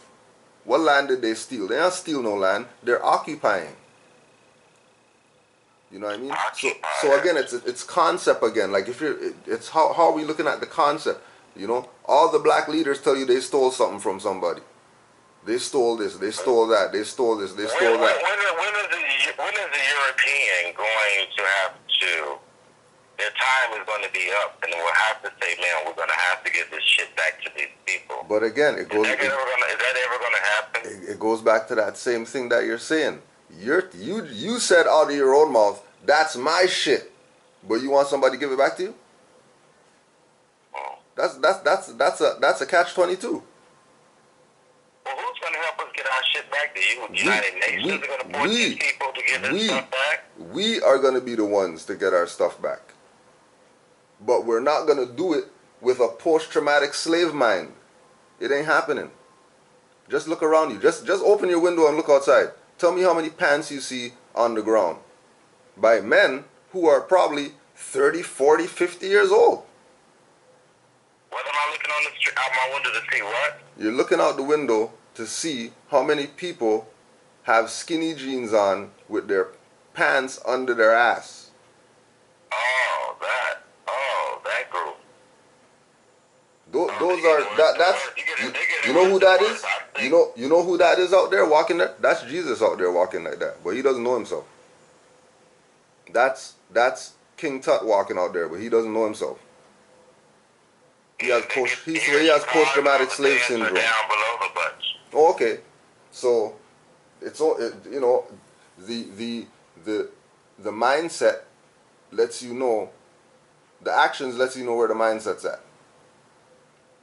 S1: What land did they steal? They don't steal no land. They're occupying. You know what I mean? So again, it's concept again. Like it's how are we looking at the concept? You know, all the black leaders tell you they stole something from somebody. They stole this, they stole that, they stole this, they stole that.
S2: When is the European going to have to? Their time is going to be up, and we'll have to say, man, we're going to have to get this shit back to these people.
S1: But again, is that
S2: ever going to happen?
S1: It goes back to that same thing that you're saying. You said out of your own mouth, that's my shit, but you want somebody to give it back to you? That's a catch-22.
S2: Well, who's going to help us get our shit back to you? The United Nations are going to force these people to get their stuff back?
S1: We are going to be the ones to get our stuff back. But we're not going to do it with a post-traumatic slave mind. It ain't happening. Just look around you. Just open your window and look outside. Tell me how many pants you see on the ground. by men who are probably 30, 40, 50 years old.
S2: What am I looking on the street, out my window to see what?
S1: You're looking out the window to see how many people have skinny jeans on with their pants under their ass.
S2: Oh, that group.
S1: Those are that's you know who that is? You know who that is out there walking there? That's Jesus out there walking like that, but he doesn't know himself. That's King Tut walking out there, but he doesn't know himself. He has post-traumatic slave syndrome. Oh, okay, so it's all you know. The mindset lets you know. The actions lets you know where the mindset's at.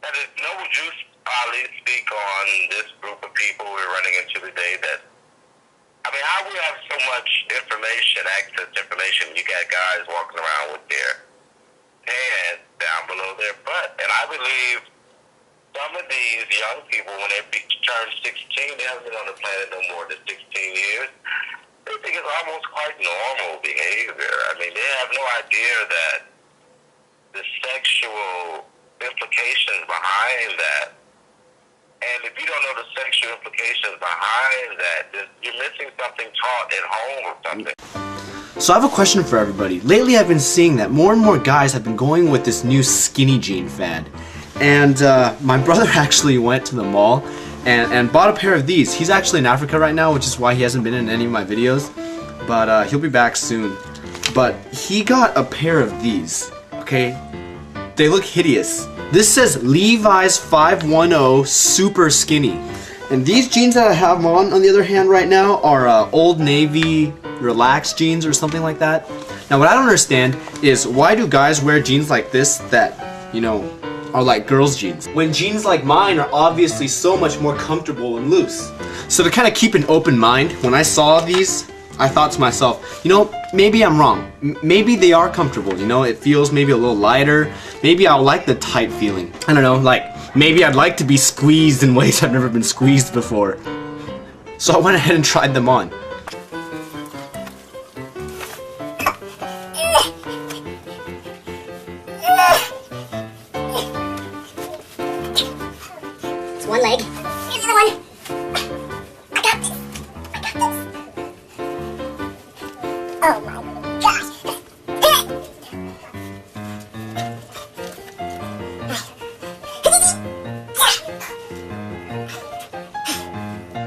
S2: And no juice probably speak on this group of people we're running into today. That I mean, how we have so much information, access to information? You got guys walking around with their hands down below their butt, and I believe some of these young people, when they turn 16, they haven't been on the planet no more than 16 years. They think it's almost quite normal behavior. I mean, they have no idea that the sexual implications behind that. And if you don't know the sexual implications behind that, then you're missing something taught at home or something.
S17: So I have a question for everybody. Lately I've been seeing that more and more guys have been going with this new skinny jean fad. And my brother actually went to the mall and bought a pair of these. He's actually in Africa right now, which is why he hasn't been in any of my videos. But he'll be back soon. But he got a pair of these, okay? They look hideous. This says Levi's 510 Super Skinny. And these jeans that I have on the other hand right now, are Old Navy relaxed jeans or something like that. Now what I don't understand is why do guys wear jeans like this that, you know, are like girls' jeans, when jeans like mine are obviously so much more comfortable and loose. So to kind of keep an open mind, when I saw these, I thought to myself, you know, maybe I'm wrong. Maybe they are comfortable, you know, it feels maybe a little lighter. Maybe I'll like the tight feeling. I don't know, like, maybe I'd like to be squeezed in ways I've never been squeezed before. So I went ahead and tried them on.
S18: It's one leg. Here's the other one. I got this. I got this. Oh my gosh.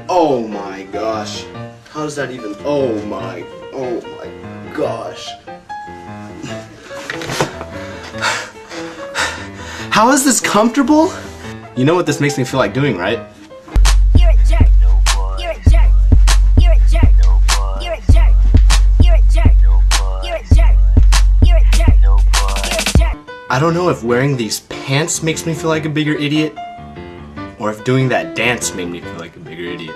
S17: Oh my gosh. How does that even, oh my gosh. How is this comfortable? You know what this makes me feel like doing, right?
S18: You're a jerk. You're a jerk. You're a jerk. You're a jerk. You're a jerk. You're a jerk. You're a jerk. You're a jerk.
S17: I don't know if wearing these pants makes me feel like a bigger idiot, or if doing that dance made me feel like a bigger idiot.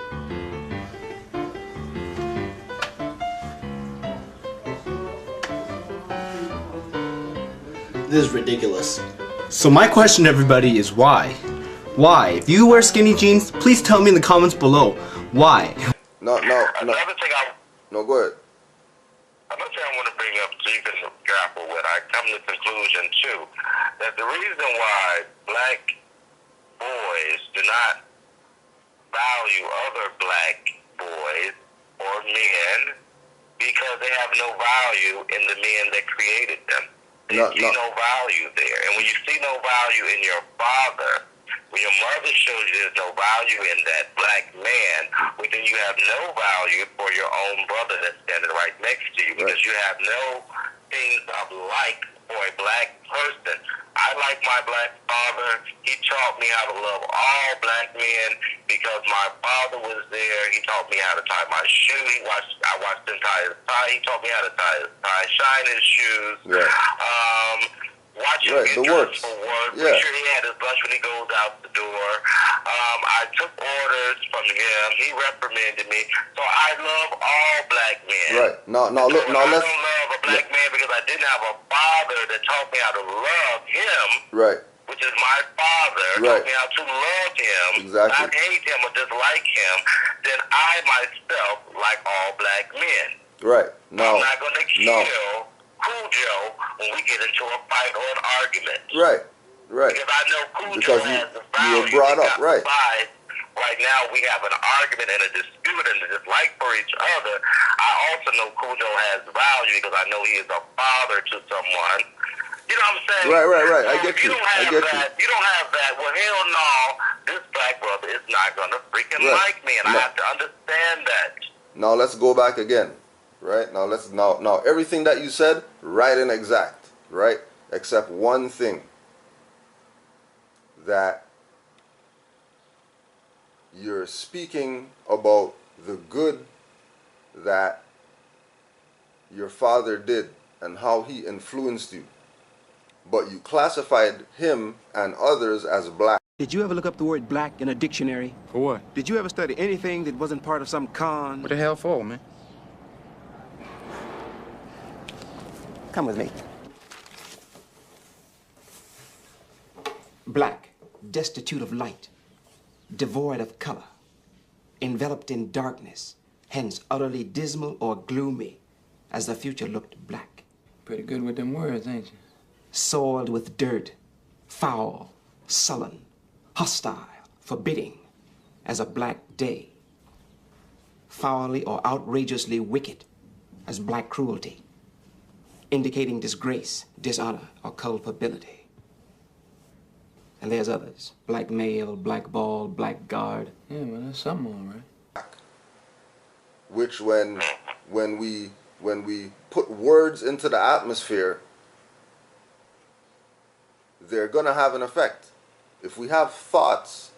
S17: This is ridiculous. So my question to everybody is why? Why? If you wear skinny jeans, please tell me in the comments below. Why?
S1: No, go ahead.
S2: Another thing I want to bring up so you can grapple with, I come to the conclusion too, that the reason why black boys do not value other black boys or men because they have no value in the men that created them. They see no value there. And when you see no value in your father, when your mother shows you there's no value in that black man, well, then you have no value for your own brother that's standing right next to you because you have no things of like for a black person. I like my black father. He taught me how to love all black men because my father was there. He taught me how to tie my shoe. I watched him tie his tie. He taught me how to tie his tie, shine his shoes. Watch him get dressed for work. Make sure he had his lunch when he goes out the door. I took orders from him. He reprimanded me. So I love all black men.
S1: Right. Now
S2: I don't love a black man because I didn't have a father that taught me how to love him.
S1: Right.
S2: Which is my father. Taught me how to love him.
S1: Exactly.
S2: Not hate him or dislike him. Then I myself like all black men.
S1: Right. No.
S2: I'm not going to kill Cujo when we get into a fight or an argument.
S1: Right. Right.
S2: Because I know Cujo
S1: Because
S2: has the
S1: you were
S2: value.
S1: brought up, right.
S2: Besides, right now we have an argument and a dispute and a dislike for each other. I also know Cujo has value because I know he is a father to someone. You know what I'm saying?
S1: Right. I
S2: So
S1: get
S2: if
S1: you.
S2: don't
S1: I
S2: have
S1: get
S2: that, you don't have that. Well, hell no, this black brother is not going to freaking like me, and I have to understand that.
S1: Now let's go back again. Right? Now now everything that you said, right and exact, right? Except one thing. That you're speaking about the good that your father did and how he influenced you. But you classified him and others as black.
S19: Did you ever look up the word black in a dictionary? For what? Did you ever study anything that wasn't part of some con? What the hell for, man? Come with me. Black, destitute of light, devoid of color, enveloped in darkness, hence utterly dismal or gloomy, as the future looked black. Pretty good with them words, ain't you? Soiled with dirt, foul, sullen, hostile, forbidding, as a black day. Foully or outrageously wicked, as black cruelty, indicating disgrace, dishonor, or culpability. And there's others, black male, black bald, black guard. Yeah, well, there's some more, right?
S1: Which when we put words into the atmosphere, they're going to have an effect. If we have thoughts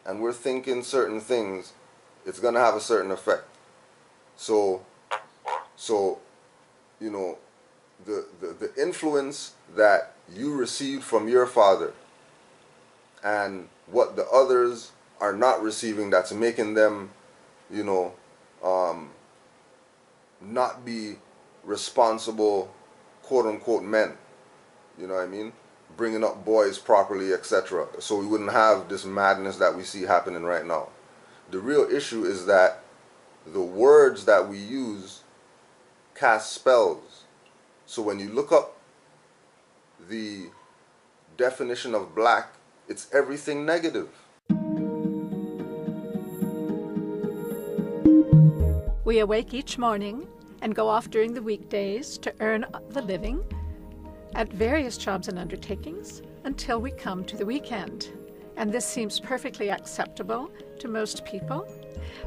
S1: and we're thinking certain things, it's going to have a certain effect. So you know, the influence that you received from your father and what the others are not receiving, that's making them, you know, not be responsible, quote-unquote, men. You know what I mean? Bringing up boys properly, etc. So we wouldn't have this madness that we see happening right now. The real issue is that the words that we use cast spells. So when you look up the definition of black, it's everything negative.
S20: We awake each morning and go off during the weekdays to earn the living at various jobs and undertakings until we come to the weekend. And this seems perfectly acceptable to most people.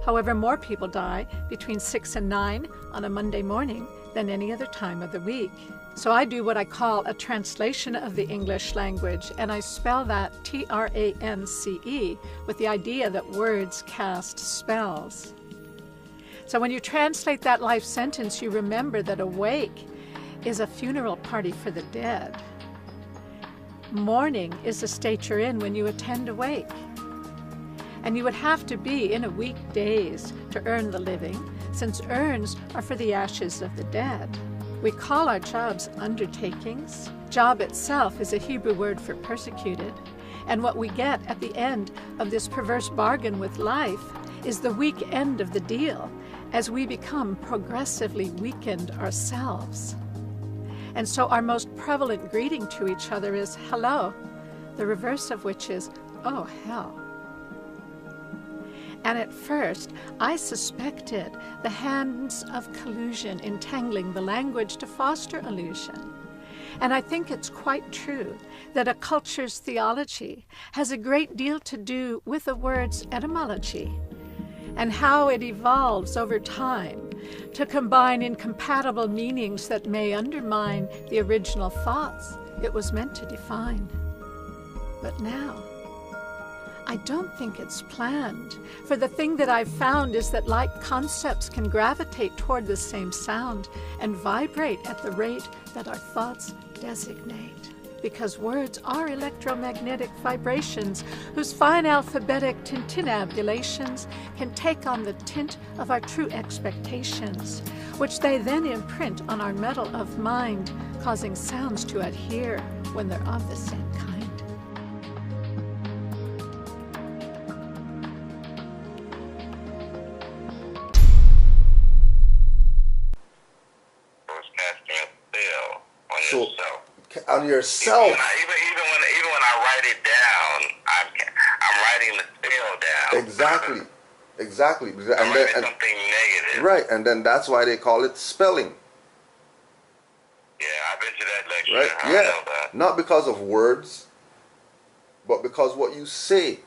S20: However, more people die between 6 and 9 on a Monday morning than any other time of the week. So I do what I call a translation of the English language, and I spell that T-R-A-N-C-E with the idea that words cast spells. So when you translate that life sentence, you remember that awake is a funeral party for the dead. Mourning is the state you're in when you attend a wake. And you would have to be in a weekdays to earn the living, since urns are for the ashes of the dead. We call our jobs undertakings. Job itself is a Hebrew word for persecuted. And what we get at the end of this perverse bargain with life is the weak end of the deal, as we become progressively weakened ourselves. And so our most prevalent greeting to each other is hello, the reverse of which is, oh hell. And at first, I suspected the hands of collusion entangling the language to foster illusion. And I think it's quite true that a culture's theology has a great deal to do with the word's etymology and how it evolves over time to combine incompatible meanings that may undermine the original thoughts it was meant to define. But now, I don't think it's planned, for the thing that I've found is that like concepts can gravitate toward the same sound and vibrate at the rate that our thoughts designate. Because words are electromagnetic vibrations whose fine alphabetic tintinnabulations can take on the tint of our true expectations, which they then imprint on our metal of mind, causing sounds to adhere when they're of the same kind.
S1: on yourself.
S2: Even when I write it down, I'm writing the spell down.
S1: Exactly.
S2: I'm writing something negative.
S1: Right, and then that's why they call it spelling.
S2: Yeah, I've been to that lecture.
S1: Right?
S2: I
S1: Yeah.
S2: know that.
S1: Not because of words, but because what you say.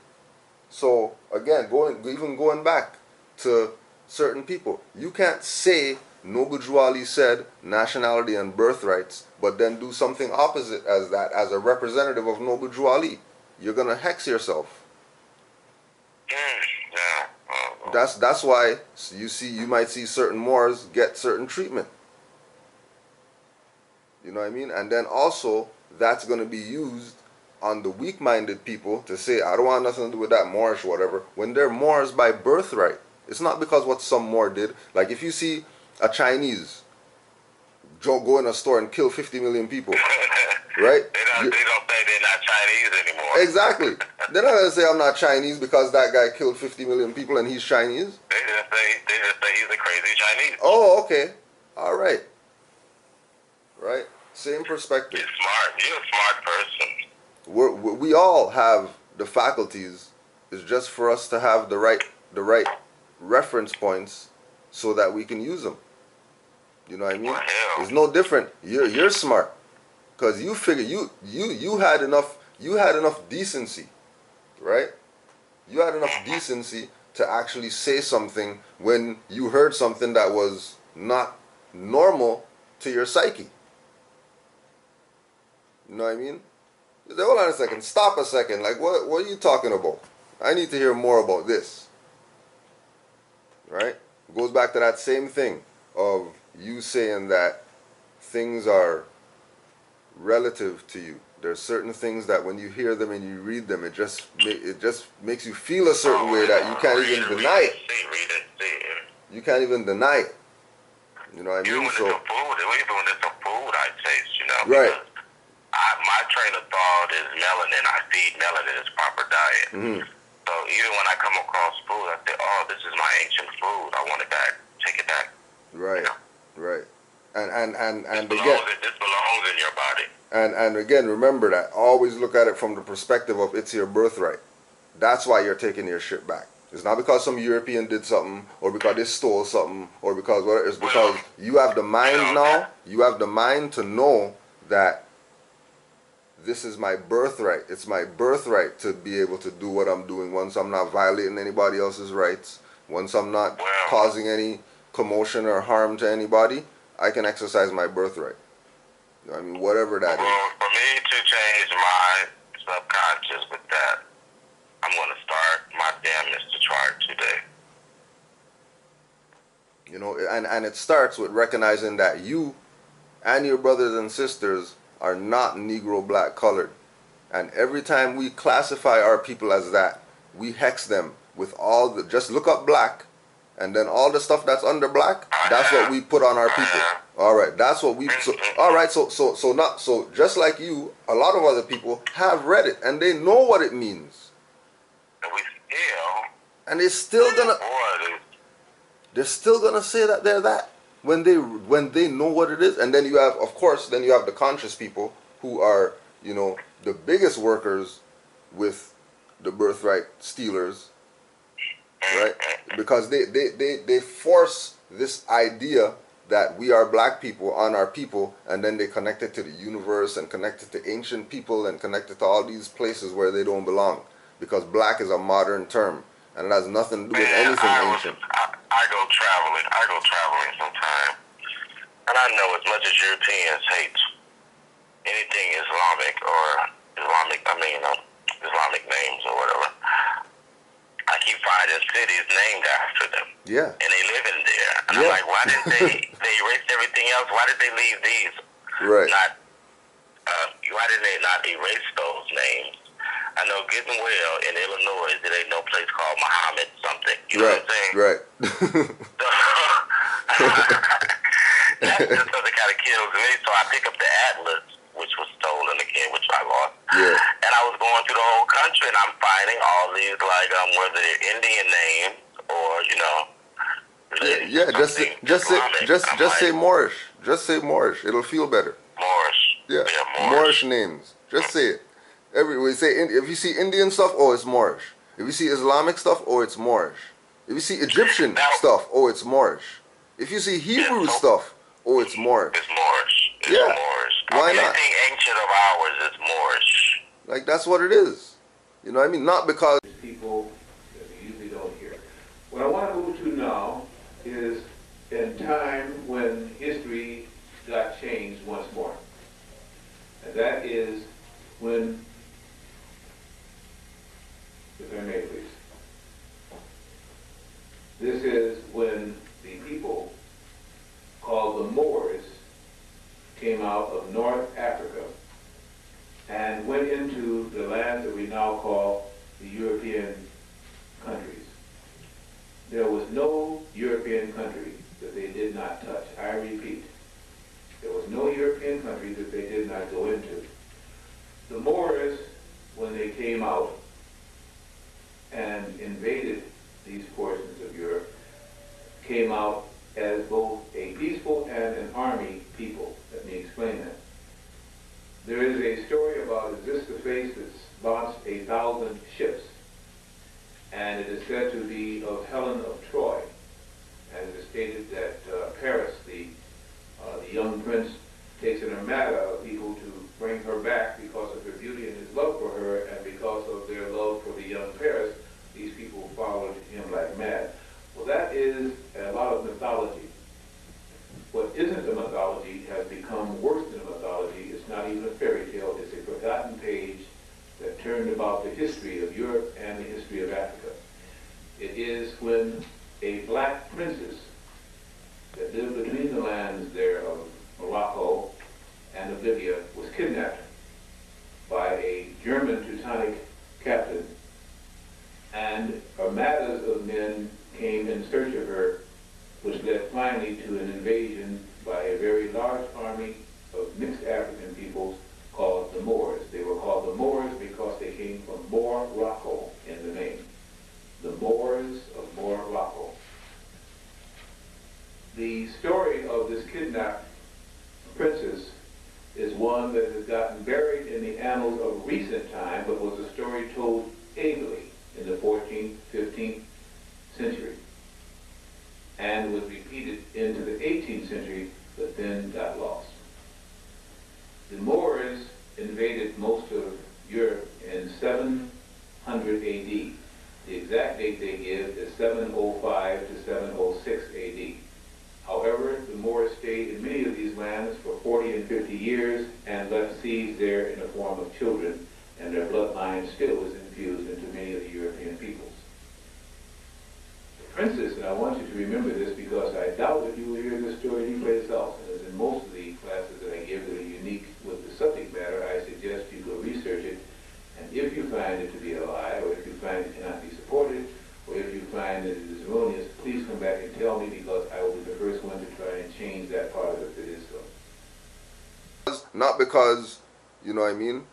S1: So again, going back to certain people, you can't say Noble Drew Ali said nationality and birthrights, but then do something opposite as that as a representative of Noble Drew Ali. You're gonna hex yourself. That's why you might see certain Moors get certain treatment. You know what I mean? And then also that's gonna be used on the weak-minded people to say, I don't want nothing to do with that Moorish whatever, when they're Moors by birthright. It's not because what some Moor did. Like if you see a Chinese go in a store and kill 50 million people, right?
S2: They don't say they're not Chinese anymore.
S1: Exactly. They're not gonna say I'm not Chinese because that guy killed 50 million people and he's Chinese.
S2: They just say he's a crazy Chinese.
S1: Oh, okay. All right. Right? Same perspective.
S2: You're smart. You're a smart person.
S1: We all have the faculties. It's just for us to have the right reference points so that we can use them. You know what I mean? It's no different. You're smart because you figure you had enough decency, right? You had enough decency to actually say something when you heard something that was not normal to your psyche. You know what I mean? You say, hold on a second, stop a second. Like, what are you talking about? I need to hear more about this. Right? It goes back to that same thing of you saying that things are relative to you. There's certain things that when you hear them and you read them, it just makes you feel a certain way that you can't even deny it. You can't even deny it. You know what I mean? So
S2: even when it's a food I taste, you know.
S1: Right.
S2: My train of thought is melanin. I feed melanin its proper diet.
S1: Mm-hmm.
S2: So even when I come across food, I say, oh, this is my ancient food. I want it back. Take it back.
S1: Right. Right. And
S2: this belongs in your body.
S1: And again, remember that. Always look at it from the perspective of it's your birthright. That's why you're taking your shit back. It's not because some European did something or because they stole something or because whatever. It's because you have the mind now. You have the mind to know that this is my birthright. It's my birthright to be able to do what I'm doing once I'm not violating anybody else's rights. Once I'm not causing any commotion or harm to anybody, I can exercise my birthright. You know what I mean? Whatever that is.
S2: For me to change my subconscious with that, I'm going to start my damnness to try it today.
S1: You know, and it starts with recognizing that you and your brothers and sisters are not Negro, black, colored. And every time we classify our people as that, we hex them with all the, just look up black, and then all the stuff that's under black, that's what we put on our people. All right, that's what we, all right, so just like you, a lot of other people have read it, and they know what it means. And they're still gonna say that they're that. When they know what it is, and then you have, of course, then you have the conscious people who are, you know, the biggest workers with the birthright stealers, right? Because they force this idea that we are black people on our people, and then they connect it to the universe and connect it to ancient people and connect it to all these places where they don't belong. Because black is a modern term, and it has nothing to do with anything ancient.
S2: I go traveling sometime, and I know as much as Europeans hate anything Islamic names or whatever, I keep finding cities named after them.
S1: Yeah.
S2: And they live in there. And I'm like, why did they erase everything else? Why did they leave these?
S1: Right.
S2: Why did they not erase those names? I know good and well in Illinois there ain't no place called Muhammad something. You know what I'm saying?
S1: Right.
S2: That's just something kind of kills me. So I pick up the atlas, which was stolen again, which I lost.
S1: Yeah.
S2: And I was going through the whole country, and I'm finding all these, like, whether they're Indian names or, you know.
S1: Just say Moorish. Just say Moorish. It'll feel better.
S2: Moorish.
S1: Yeah, Moorish names. Just say it. We say if you see Indian stuff, oh, it's Moorish. If you see Islamic stuff, oh, it's Moorish. If you see Egyptian stuff, oh, it's Moorish. If you see Hebrew stuff, oh, it's Moorish.
S2: It's Moorish. It's
S1: Yeah.
S2: Moorish.
S1: Why not?
S2: Anything ancient of ours is Moorish.
S1: Like, that's what it is. You know what I mean? Not because
S21: people that we usually don't hear. What I want to move to now is in time when history got changed once more. And that is when, if I may please, this is when the people called the Moors came out of North Africa and went into the lands that we now call the European countries. There was no European country that they did not touch. I repeat, there was no European country that they did not go into. The Moors, when they came out and invaded these portions of Europe, came out as both a peaceful and an army people. Let me explain that. There is a story about, is this the face that's launched 1,000 ships? And it is said to be of Helen of Troy. And it is stated that Paris, the young prince, takes an armada of people to bring her back because of her beauty and his love for her, and because of their love for the young Paris, these people followed him like mad. Well, that is a lot of mythology. What isn't a mythology has become worse than a mythology. It's not even a fairy tale. It's a forgotten page that turned about the history of Europe and the history of Africa. It is when a black princess that lived between the lands there of Morocco and of Libya was kidnapped by a German Teutonic captain, and armadas of men came in search of her, which led finally to an invasion by a very large army of mixed African peoples called the Moors. They were called the Moors because they came from Morocco in the name. The Moors of Morocco. The story of this kidnapped princess is one that has gotten buried in the annals of recent time, but was a story told ably in the 14th, 15th century, and was repeated into the 18th century, but then got lost. The Moors invaded most of Europe in 700 AD. The exact date they give is 705 to 706 AD. However, the Moors stayed in many of these lands for 40 and 50 years and left seeds there in the form of children, and their bloodline still is infused into many of the European peoples. The princess, and I want you to remember this because I doubt that you will hear this story anyplace else, and as in most of the classes that I give that are unique with the subject matter, I suggest you go research it, and if you find it to be a lie, or if you find it cannot be supported, or if you find that it is erroneous, please come back and tell me, because I will be the first one to try and change that part of it if it is so.
S1: Not because, you know what I mean,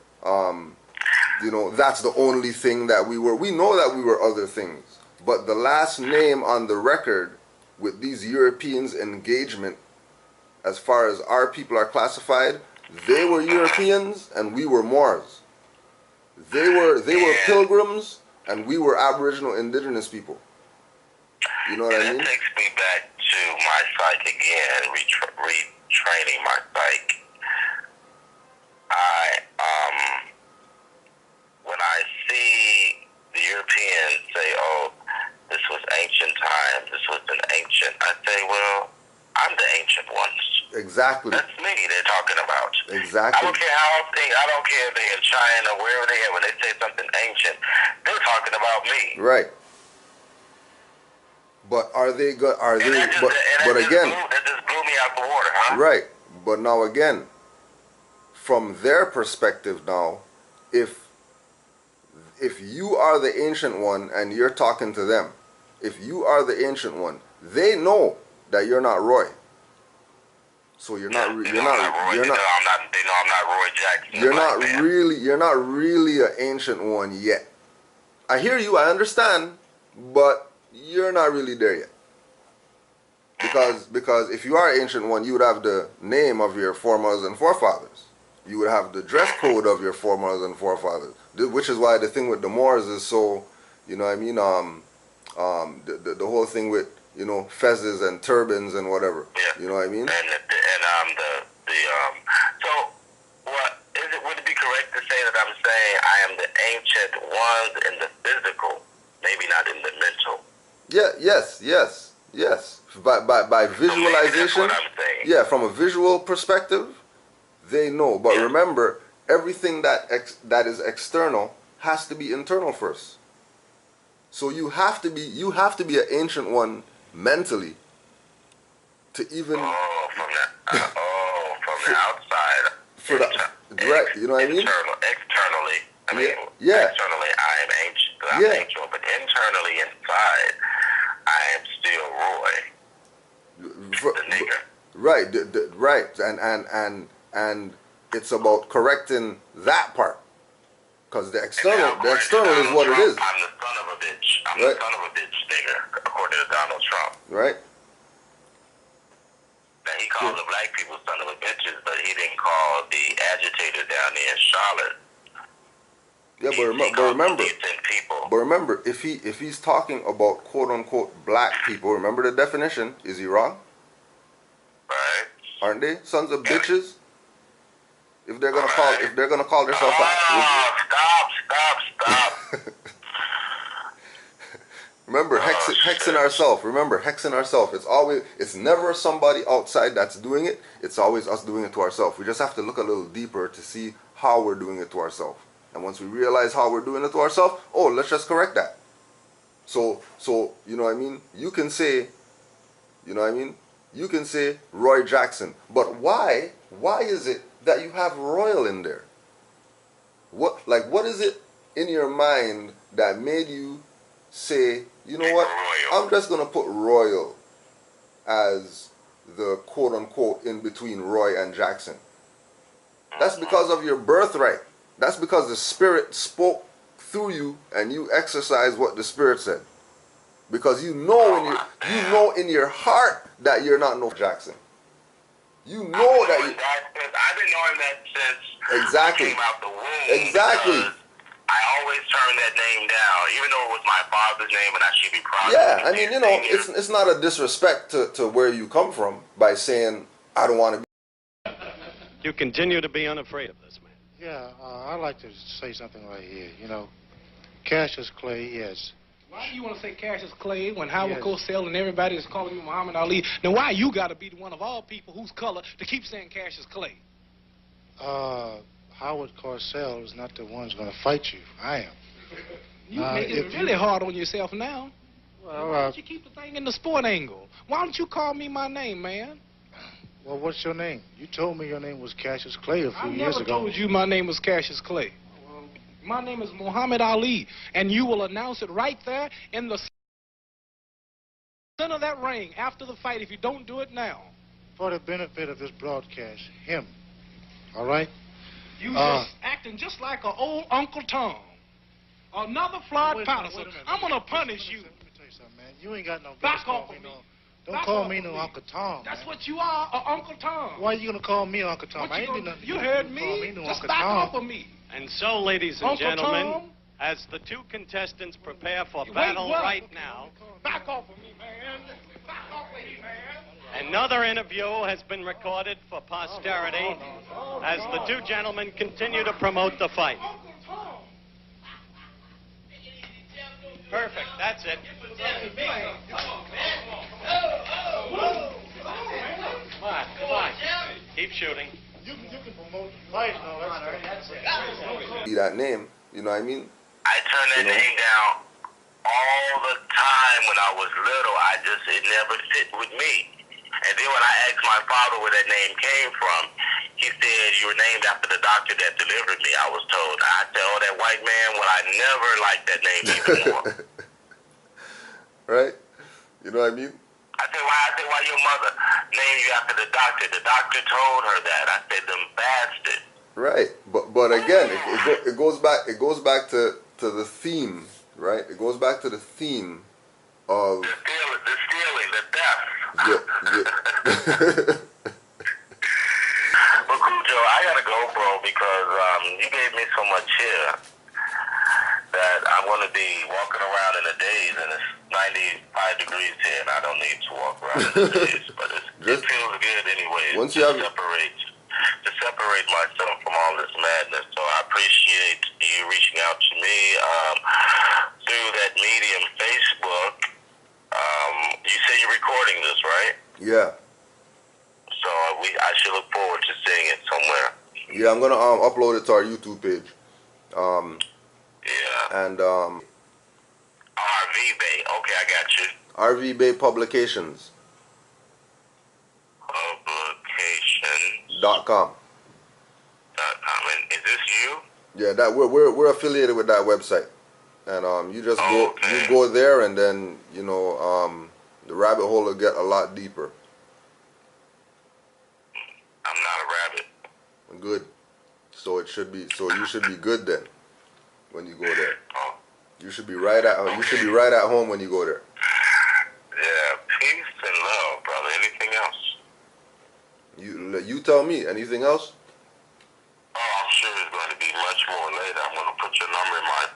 S1: you know, that's the only thing that we were. We know that we were other things. But the last name on the record with these Europeans' engagement, as far as our people are classified, they were Europeans and we were Moors. They were pilgrims and we were Aboriginal indigenous people. You know what I mean?
S2: It takes me back to my psyche again, retraining my psyche. When I see the Europeans say, oh, this was ancient times, this was an ancient, I say, well, I'm the ancient ones.
S1: Exactly.
S2: That's me they're talking about.
S1: Exactly.
S2: I don't care I don't care if they're in China, wherever they are, when they say something ancient, they're talking about me.
S1: Right. But are they good? Are they? But again,
S2: that just blew me out the water, huh?
S1: Right. But now again, from their perspective now, if you are the ancient one and you're talking to them, if you are the ancient one, they know that you're not Roy. So you're not Roy Jackson. You're not really an ancient one yet. I hear you, I understand, but you're not really there yet. Because if you are an ancient one, you would have the name of your foremothers and forefathers. you would have the dress code of your foremothers and forefathers, which is why the thing with the Moors is so, you know what I mean, the whole thing with, you know, fezzes and turbans and whatever, you know what I mean?
S2: So what is it? Would it be correct to say that I'm saying I am the ancient ones in the physical, maybe not in the mental?
S1: Yeah. Yes. By visualization. Yeah, from a visual perspective, they know. But remember, everything that is external has to be internal first. So you have to be an ancient one mentally to even
S2: from the outside.
S1: Right, you know what I mean?
S2: Externally,
S1: yeah.
S2: Externally, I am ancient. I'm ancient, but internally, inside, I am still Roy, the nigger.
S1: Right, right, and it's about correcting that part, because the external is what it is.
S2: I'm the son of a bitch. I'm the son of a bitch nigger, according to Donald Trump.
S1: Right.
S2: Now, he called the black people son of a bitches, but he didn't call the agitator down there in Charlotte.
S1: Yeah, but remember, if he's talking about quote unquote black people, remember the definition. Is he wrong?
S2: Right.
S1: Aren't they sons of bitches? If they're gonna call themselves
S2: Stop.
S1: Remember, hexing ourselves. Remember, hexing ourselves. It's never somebody outside that's doing it. It's always us doing it to ourselves. We just have to look a little deeper to see how we're doing it to ourselves. And once we realize how we're doing it to ourselves, let's just correct that. So you know what I mean? You can say, you know what I mean? You can say Roy Jackson. But why is it that you have royal in there? What is it in your mind that made you say, you know what, I'm just going to put royal as the quote unquote in between Roy and Jackson? That's because of your birthright. That's because the Spirit spoke through you and you exercise what the Spirit said. Because you know in your heart that you're not no Jackson. You know that you.
S2: I've been knowing that since
S1: exactly.
S2: I came out the womb.
S1: Exactly.
S2: I always turn that name down, even though it was my father's name, and I should be proud.
S1: Yeah, I mean, you know, it's not a disrespect to where you come from by saying I don't want to be.
S3: You continue to be unafraid of this, man.
S22: Yeah, I'd like to say something right here. You know, Cassius Clay, yes.
S3: Why do you want to say Cassius Clay when Howard Cosell and everybody is calling you Muhammad Ali? Then why you got to be the one of all people whose color to keep saying Cassius Clay?
S22: Howard Cosell is not the one who's going to fight you. I am.
S3: You making it really hard on yourself now.
S22: Well,
S3: why don't you keep the thing in the sport angle? Why don't you call me my name, man?
S22: Well, what's your name? You told me your name was Cassius Clay a few years ago.
S3: I never told you my name was Cassius Clay. My name is Muhammad Ali, and you will announce it right there in the center of that ring after the fight if you don't do it now.
S22: For the benefit of this broadcast, him. All right?
S3: You just acting just like an old Uncle Tom. Another Floyd Patterson. I'm going to punish you.
S22: Let me tell you something, man. You ain't got no
S3: back off of me.
S22: Don't call me no Uncle Tom.
S3: That's what you are, Uncle Tom.
S22: Why are you going to call me Uncle Tom? I ain't do nothing.
S3: You heard me. Just back off of me. And so, ladies and gentlemen, as the two contestants prepare for battle right now, back off of me, man. Back off of me, man. Another interview has been recorded for posterity as the two gentlemen continue to promote the fight. Perfect, that's it. Come on. Keep shooting.
S22: You can promote the fight and all that.
S1: See that name, you know what I mean?
S2: I turned that name down all the time when I was little. It never fit with me. And then when I asked my father where that name came from, he said, you were named after the doctor that delivered me, I was told. I said, that white man, well, I never liked that name anymore.
S1: Right? You know what I mean?
S2: I said, why your mother named you after the doctor? The doctor told her that. I said, them bastard.
S1: Right. But again, it goes back to the theme, right? It goes back to the theme of
S2: the stealing, the theft.
S1: Yeah.
S2: But Cujo, I I gotta go, bro, because you gave me so much here that I'm gonna be walking around in a daze, and it's 95 degrees here, and I don't need to walk around in a daze. But it feels good anyway.
S1: Once you have
S2: To separate myself from all this madness. So I appreciate you reaching out to me through that medium, Facebook. You say you're recording this, right?
S1: Yeah.
S2: So I should look forward to seeing it somewhere.
S1: Yeah, I'm gonna upload it to our YouTube page.
S2: Yeah.
S1: And
S2: RV Bay. Okay, I got you.
S1: RV Bay Publications.
S2: Publications.com.
S1: .com.
S2: And is this you?
S1: Yeah, that we're affiliated with that website, and you just you go there, and then you know the rabbit hole will get a lot deeper.
S2: I'm not a rabbit.
S1: Good. So it should be. So you should be good then when you go there.
S2: Oh.
S1: You should be right at. You should be right at home when you go there.
S2: Yeah, peace and love, brother. Anything else?
S1: You tell me. Anything else?
S2: Oh, I'm sure there's going to be much more later. I'm going to put your number in my